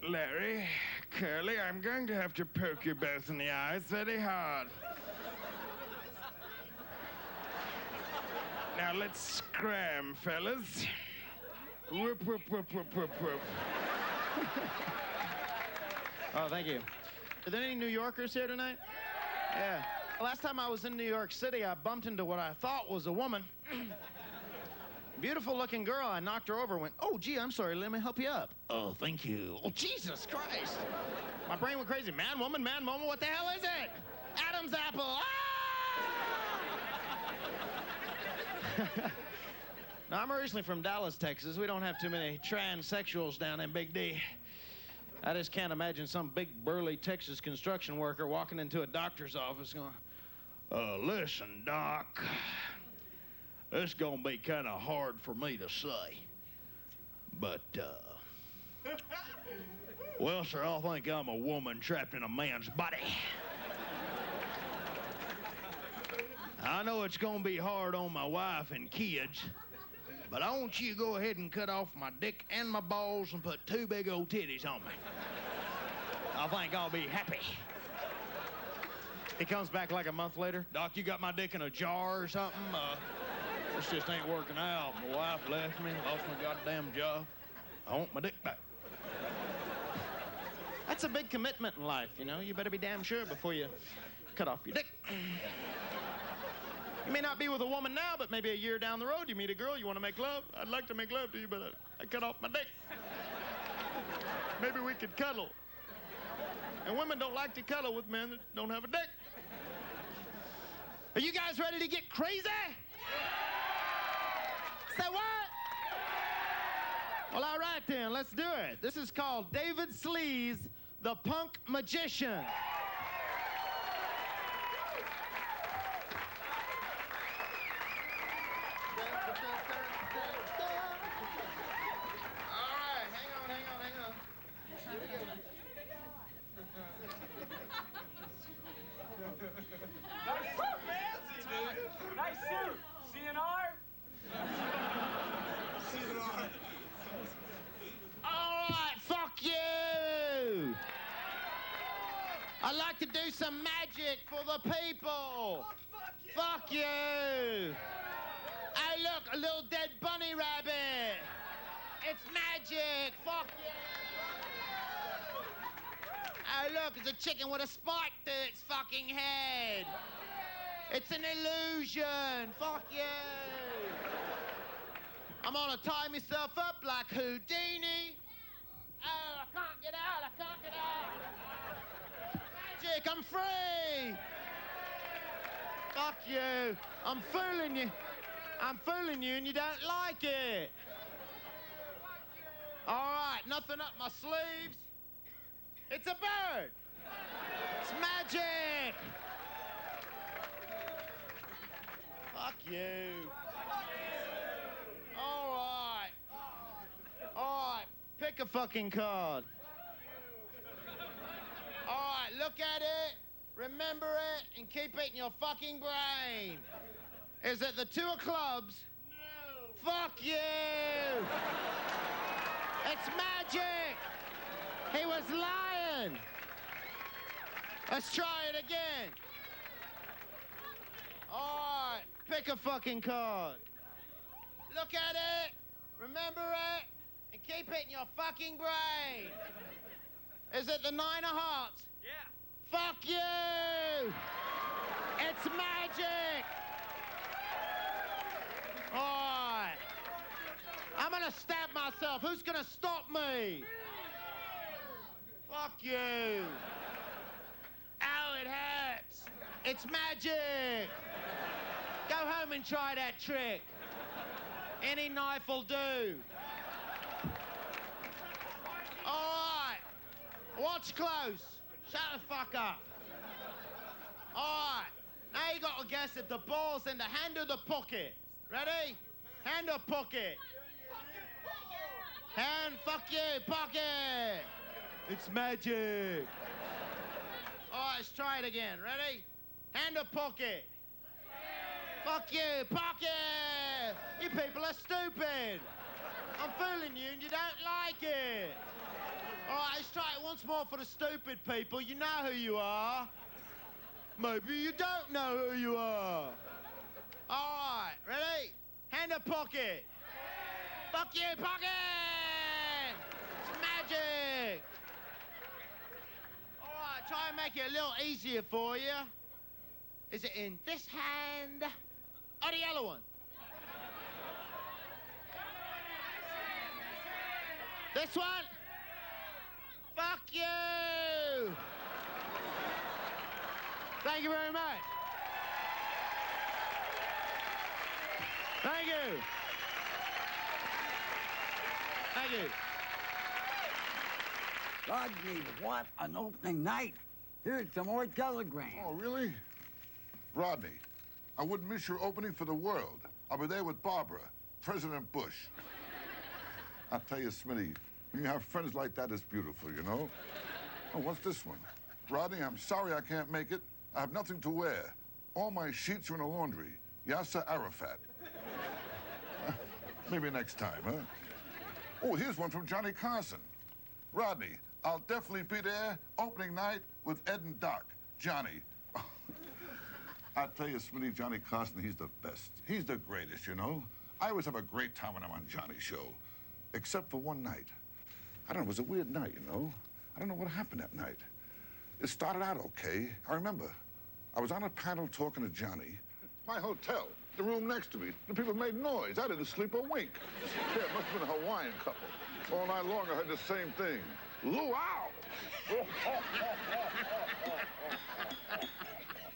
Larry, Curly, I'm going to have to poke you both in the eyes very hard. Now let's scram, fellas. Whoop, whoop, whoop, whoop, whoop, whoop. Oh, thank you. Are there any New Yorkers here tonight? Yeah. Last time I was in New York City, I bumped into what I thought was a woman. Beautiful looking girl. I knocked her over, went, oh, gee, I'm sorry, let me help you up. Oh, thank you. Oh, Jesus Christ. My brain went crazy. Man, woman, what the hell is it? Adam's apple. Ah! Now, I'm originally from Dallas, Texas. We don't have too many transsexuals down in Big D. I just can't imagine some big, burly Texas construction worker walking into a doctor's office going, listen, Doc, it's gonna be kind of hard for me to say, but, well, sir, I think I'm a woman trapped in a man's body. I know it's gonna be hard on my wife and kids, but I want you to go ahead and cut off my dick and my balls and put two big old titties on me. I think I'll be happy. He comes back like a month later. Doc, you got my dick in a jar or something? This just ain't working out. My wife left me, lost my goddamn job. I want my dick back. That's a big commitment in life, you know. You better be damn sure before you cut off your dick. You may not be with a woman now, but maybe a year down the road, you meet a girl, you want to make love. I'd like to make love to you, but I cut off my dick. Maybe we could cuddle. And women don't like to cuddle with men that don't have a dick. Are you guys ready to get crazy? Say what? Well, all right then, let's do it. This is called David Sleaze, the Punk Magician. I'd like to do some magic for the people. Fuck you. Hey, look, a little dead bunny rabbit. It's magic. Fuck you. Hey, look, it's a chicken with a spike to its fucking head. It's an illusion. Fuck you. I'm gonna tie myself up like Houdini. Oh, I can't get out. I can't get out. Magic, I'm free. Fuck you. I'm fooling you. I'm fooling you and you don't like it. All right, nothing up my sleeves. It's a bird. It's magic. Fuck you. All right. All right, pick a fucking card. All right, look at it, remember it, and keep it in your fucking brain. Is it the two of clubs? No. Fuck you. It's magic. He was lying. Let's try it again. All right, Pick a fucking card. Look at it, remember it, and keep it in your fucking brain. Is it the 9 of hearts? Yeah. Fuck you! It's magic! Alright. I'm gonna stab myself. Who's gonna stop me? Fuck you. Ow, it hurts. It's magic. Go home and try that trick. Any knife will do. Alright. Watch close. Shut the fuck up. Alright. Now you got to guess if the ball's in the hand or the pocket. Ready? Hand or pocket? Hand, fuck you, pocket. It's magic. Alright, let's try it again. Ready? Hand or pocket? Fuck you, pocket. You people are stupid. I'm fooling you and you don't like it. Alright, let's try it once more for the stupid people. You know who you are. Maybe you don't know who you are. Alright, ready? Hand or pocket? Fuck you, pocket! It's magic! Alright, try and make it a little easier for you. Is it in this hand or the yellow one? This one? Fuck you! Thank you very much. Thank you. Thank you. Rodney, what an opening night. Here's some more telegrams. Oh, really? Rodney, I wouldn't miss your opening for the world. I'll be there with Barbara, President Bush. I'll tell you, Smitty, when you have friends like that, it's beautiful, you know? Oh, what's this one? Rodney, I'm sorry I can't make it. I have nothing to wear. All my sheets are in the laundry. Yasser Arafat. Maybe next time, huh? Oh, here's one from Johnny Carson. Rodney, I'll definitely be there opening night with Ed and Doc. Johnny. I tell you, Smitty, Johnny Carson, he's the best. He's the greatest, you know? I always have a great time when I'm on Johnny's show. Except for one night. I don't know, it was a weird night, you know? I don't know what happened that night. It started out okay. I remember. I was on a panel talking to Johnny. My hotel, the room next to me. The people made noise. I didn't sleep a wink. Yeah, it must have been a Hawaiian couple. All night long, I heard the same thing. Luau!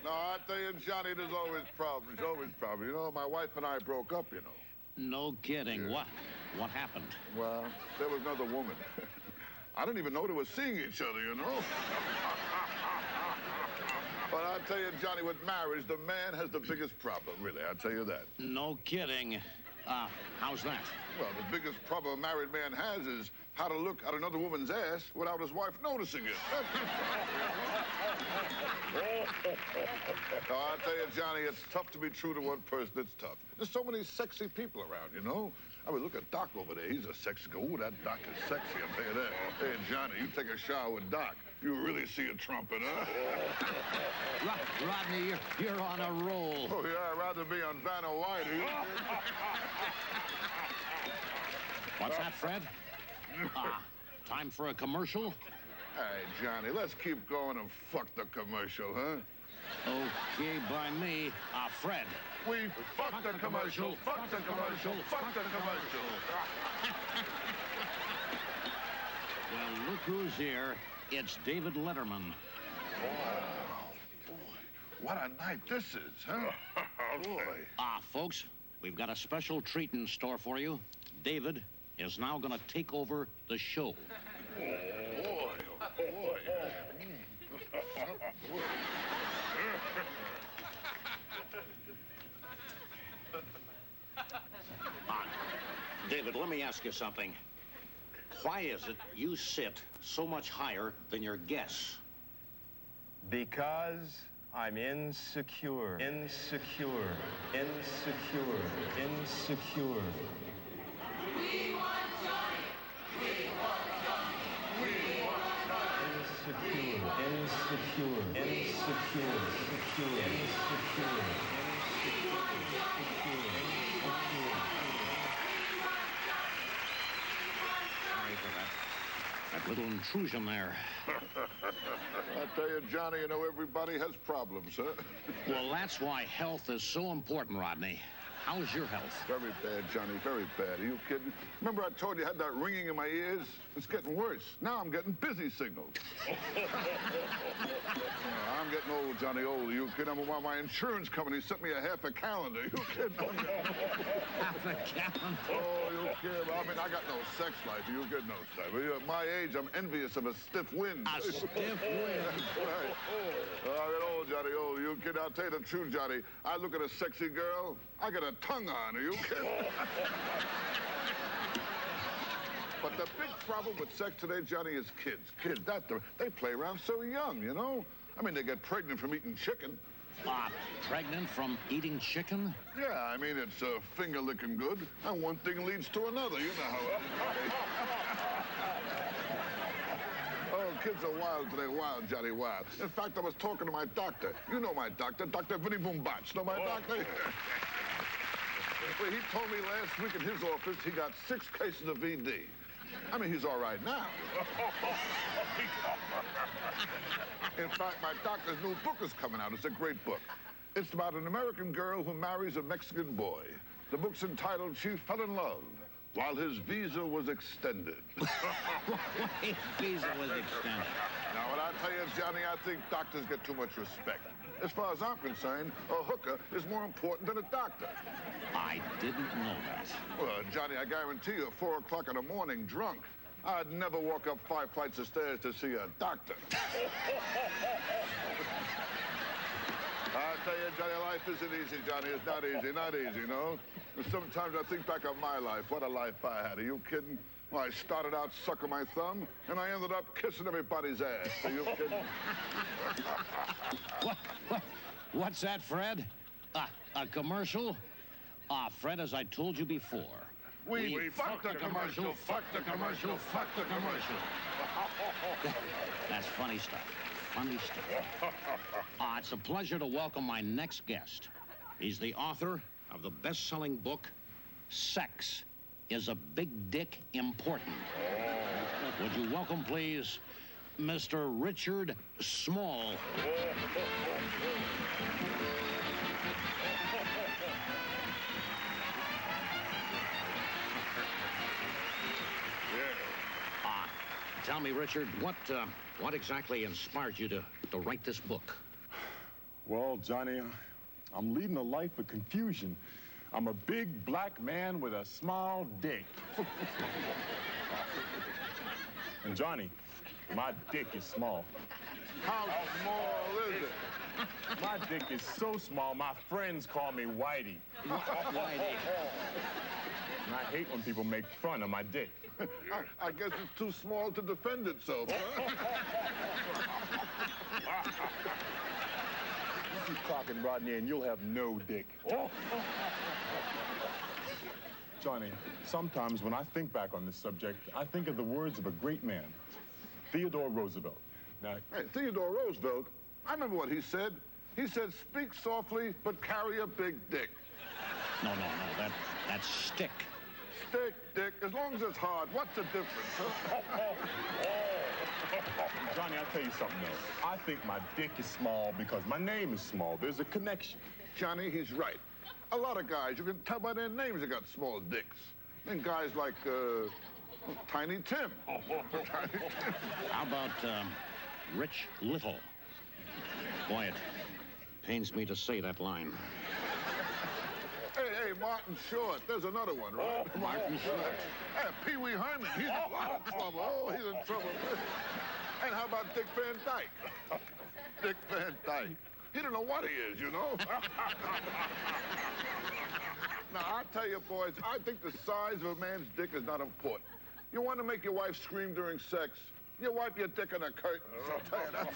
No, I tell you, Johnny, there's always problems. Always problems. You know, my wife and I broke up, you know. No kidding. Yeah. What happened? Well, there was another woman. I didn't even know they were seeing each other, you know? But I'll tell you, Johnny, with marriage, the man has the biggest problem, really. I'll tell you that. No kidding. How's that? Well, the biggest problem a married man has is how to look at another woman's ass without his wife noticing it. No, I'll tell you, Johnny, it's tough to be true to one person. It's tough. There's so many sexy people around, you know? I mean, look at Doc over there. He's a sexy guy. Ooh, that Doc is sexy, I'll tell you that. Hey, Johnny, you take a shower with Doc. You really see a trumpet, huh? Rodney, you're on a roll. Oh, yeah, I'd rather be on Vanna Whitey. What's that, Fred? Time for a commercial? Hey, Johnny, let's keep going and fuck the commercial, huh? Okay, by me. Fred. We fuck the commercial, fuck the commercial, fuck the commercial. Well, look who's here. It's David Letterman. Wow. Boy, what a night this is, huh? Boy. Folks, we've got a special treat in store for you. David is now going to take over the show. Boy, boy. David, let me ask you something. Why is it you sit so much higher than your guests? Because I'm insecure. Insecure. Insecure. Insecure. We want Johnny! We want Johnny! We want Johnny! Insecure. Insecure. Insecure. Insecure. Insecure. Little intrusion there. I tell you, Johnny, you know everybody has problems, huh? Well, that's why health is so important, Rodney. How's your health? Very bad, Johnny, very bad. Are you kidding? Remember I told you I had that ringing in my ears? It's getting worse. Now I'm getting busy signals. I'm getting old, Johnny, old. Are you kidding? My insurance company sent me a half a calendar. You kidding? Half a calendar? Oh, you kidding? I mean, I got no sex life. You get no stuff. At my age, I'm envious of a stiff wind. A stiff wind? That's right. I get old, Johnny, old. You kidding? I'll tell you the truth, Johnny. I look at a sexy girl, I get a tongue on her. You kidding? But the big problem with sex today, Johnny, is kids. Kids, they play around so young, you know? I mean, they get pregnant from eating chicken. Pregnant from eating chicken? Yeah, I mean, it's finger-licking good, and one thing leads to another. You know how it is. Oh, kids are wild today, wild, Johnny, wild. In fact, I was talking to my doctor. You know my doctor, Dr. Vinny Boombach. Know my doctor? Well, he told me last week in his office he got 6 cases of VD. I mean, he's all right now. In fact, my doctor's new book is coming out. It's a great book. It's about an American girl who marries a Mexican boy. The book's entitled She Fell in Love While His Visa Was Extended. His visa was extended. Now, what I tell you, Johnny, I think doctors get too much respect. As far as I'm concerned, a hooker is more important than a doctor. I didn't know that. Well, Johnny, I guarantee you, 4 o'clock in the morning, drunk, I'd never walk up 5 flights of stairs to see a doctor. I tell you, Johnny, life isn't easy, Johnny. It's not easy, not easy, you know? And sometimes I think back on my life. What a life I had. Are you kidding? Well, I started out sucking my thumb, and I ended up kissing everybody's ass. Are you kidding? What's that, Fred? A commercial? Fred, as I told you before, we fuck the commercial, fuck the commercial, fuck the commercial. That's funny stuff. Funny stuff. It's a pleasure to welcome my next guest. He's the author of the best-selling book, Sex Is a Big Dick Important. Would you welcome, please, Mr. Richard Small. Tell me, Richard, what exactly inspired you to write this book? Well, Johnny, I'm leading a life of confusion. I'm a big black man with a small dick. And Johnny, my dick is small. How small is it? My dick is so small, my friends call me Whitey. Whitey. And I hate when people make fun of my dick. I guess it's too small to defend itself, huh? You keep talking, Rodney, and you'll have no dick. Johnny, sometimes when I think back on this subject, I think of the words of a great man, Theodore Roosevelt. Now, hey, Theodore Roosevelt, I remember what he said. He said, speak softly, but carry a big dick. No, that's stick. Stick, dick, as long as it's hard, what's the difference, huh? Johnny, I'll tell you something else. I think my dick is small because my name is small. There's a connection. Johnny, he's right. A lot of guys, you can tell by their names, they got small dicks. And guys like, Tiny Tim. Tiny Tim. How about, Rich Little? Boy, it pains me to say that line. Hey, Martin Short. There's another one, right? Martin Short. Hey, Pee Wee Herman. He's in a lot of trouble. Oh, he's in trouble. And how about Dick Van Dyke? Dick Van Dyke. He don't know what he is, you know? Now, I'll tell you, boys, I think the size of a man's dick is not important. You want to make your wife scream during sex, you wipe your dick on a curtain. I'll tell you that.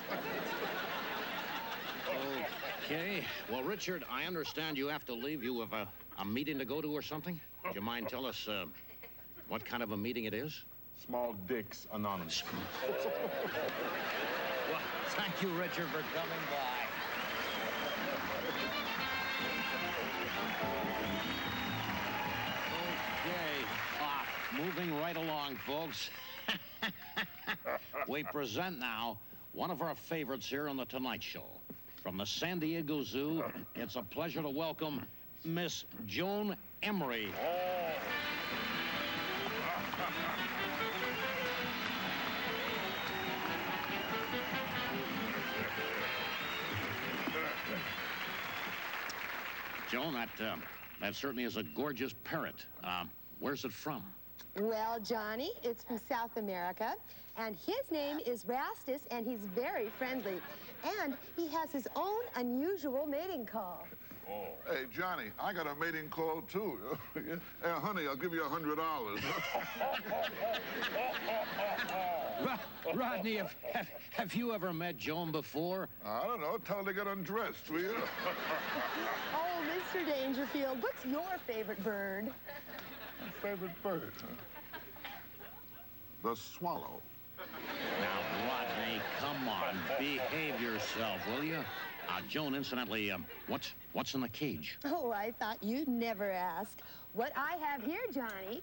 Okay. Well, Richard, I understand you have to leave. You have a meeting to go to or something? Do you mind tell us what kind of a meeting it is? Small Dicks Anonymous. Well, thank you, Richard, for coming by. Okay. Moving right along, folks. we present now one of our favorites here on The Tonight Show. From the San Diego Zoo, it's a pleasure to welcome Miss Joan Emery. Joan, that certainly is a gorgeous parrot. Where's it from? Well, Johnny, it's from South America, and his name is Rastus, and he's very friendly. And he has his own unusual mating call. Hey, Johnny, I got a mating call, too. Hey, honey, I'll give you $100. Rodney, have you ever met Joan before? I don't know. Tell her to get undressed, will you? Oh, Mr. Dangerfield, what's your favorite bird? My favorite bird, huh? The swallow. Now, Rodney, come on. Behave yourself, will you? Joan, incidentally, what's in the cage? Oh, I thought you'd never ask. What I have here, Johnny,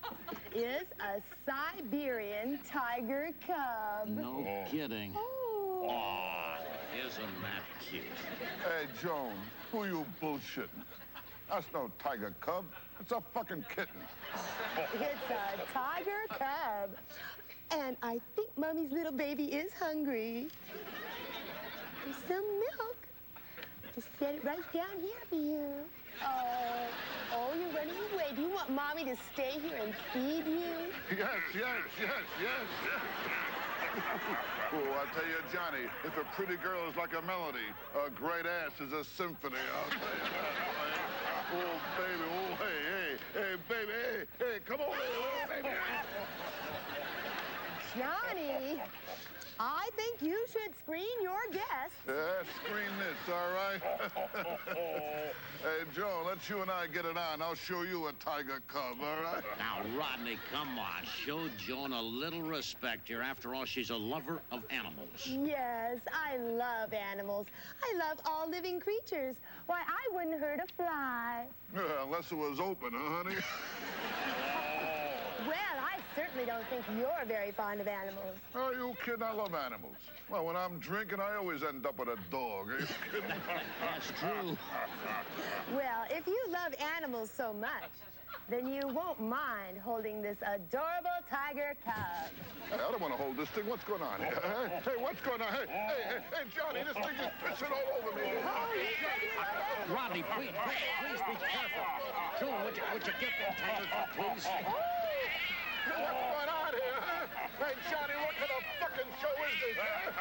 is a Siberian tiger cub. No kidding. Oh. Aw, isn't that cute? Hey, Joan, who you bullshitting? That's no tiger cub. It's a fucking kitten. It's a tiger cub. And I think Mommy's little baby is hungry. There's some milk. Just set it right down here for you. Oh, you're running away. Do you want Mommy to stay here and feed you? Yes. Oh, I tell you, Johnny, if a pretty girl is like a melody, a great ass is a symphony, I'll tell you that. Oh, baby, oh, hey, baby, hey, come on, hey, baby. Johnny, I think you should screen your guests. Yeah, screen this, all right? Hey, Joan, let's you and I get it on. I'll show you a tiger cub, all right? Now, Rodney, come on. Show Joan a little respect here. After all, she's a lover of animals. Yes, I love animals. I love all living creatures. Why, I wouldn't hurt a fly. Yeah, unless it was open, huh, honey? Well, I certainly don't think you're very fond of animals. Oh, you kidding? I love animals. Well, when I'm drinking, I always end up with a dog. Are you kidding? That's true. Well, if you love animals so much, then you won't mind holding this adorable tiger cub. Hey, I don't want to hold this thing. What's going on here? Hey, what's going on? Hey, Johnny, this thing is pissing all over me. Rodney, please be careful. Joan, would you get that tiger cub, please? What's going on here, huh? Hey, Johnny, what kind of fucking show is this, huh?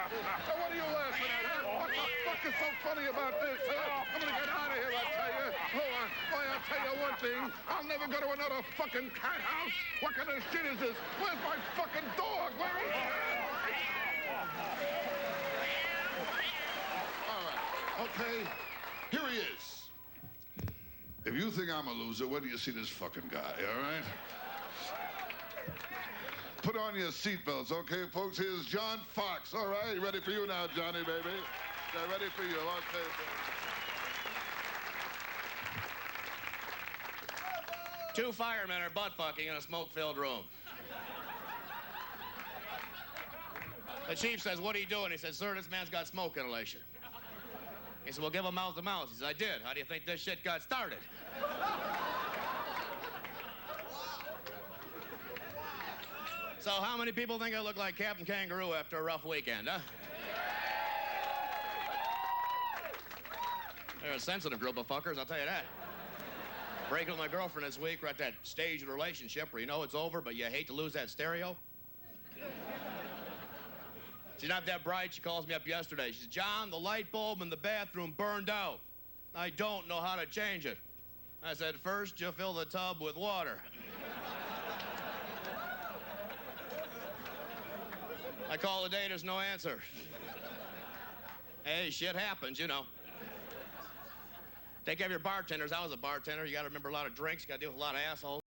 So what are you laughing at, huh? What the fuck is so funny about this, huh? I'm gonna get out of here, I tell you. Boy, I'll tell you one thing. I'll never go to another fucking cat house. What kind of shit is this? Where's my fucking dog? Where is he? All right, okay. Here he is. If you think I'm a loser, where do you see this fucking guy, all right? Put on your seatbelts, okay, folks? Here's John Fox. All right, ready for you now, Johnny, baby. Yeah, ready for you. Okay, baby. Two firemen are butt-fucking in a smoke-filled room. The chief says, "What are you doing?" He says, "Sir, this man's got smoke inhalation." He said, "Well, give him mouth-to-mouth." He says, "I did. How do you think this shit got started?" So how many people think I look like Captain Kangaroo after a rough weekend, huh? They're a sensitive group of fuckers, I'll tell you that. Breaking with my girlfriend this week. We're at that stage of the relationship where you know it's over, but you hate to lose that stereo. She's not that bright. She calls me up yesterday. She says, "John, the light bulb in the bathroom burned out. I don't know how to change it." I said, "First, you fill the tub with water." I call the day, there's no answer. Hey, shit happens, you know. Take care of your bartenders. I was a bartender. You got to remember a lot of drinks. You got to deal with a lot of assholes.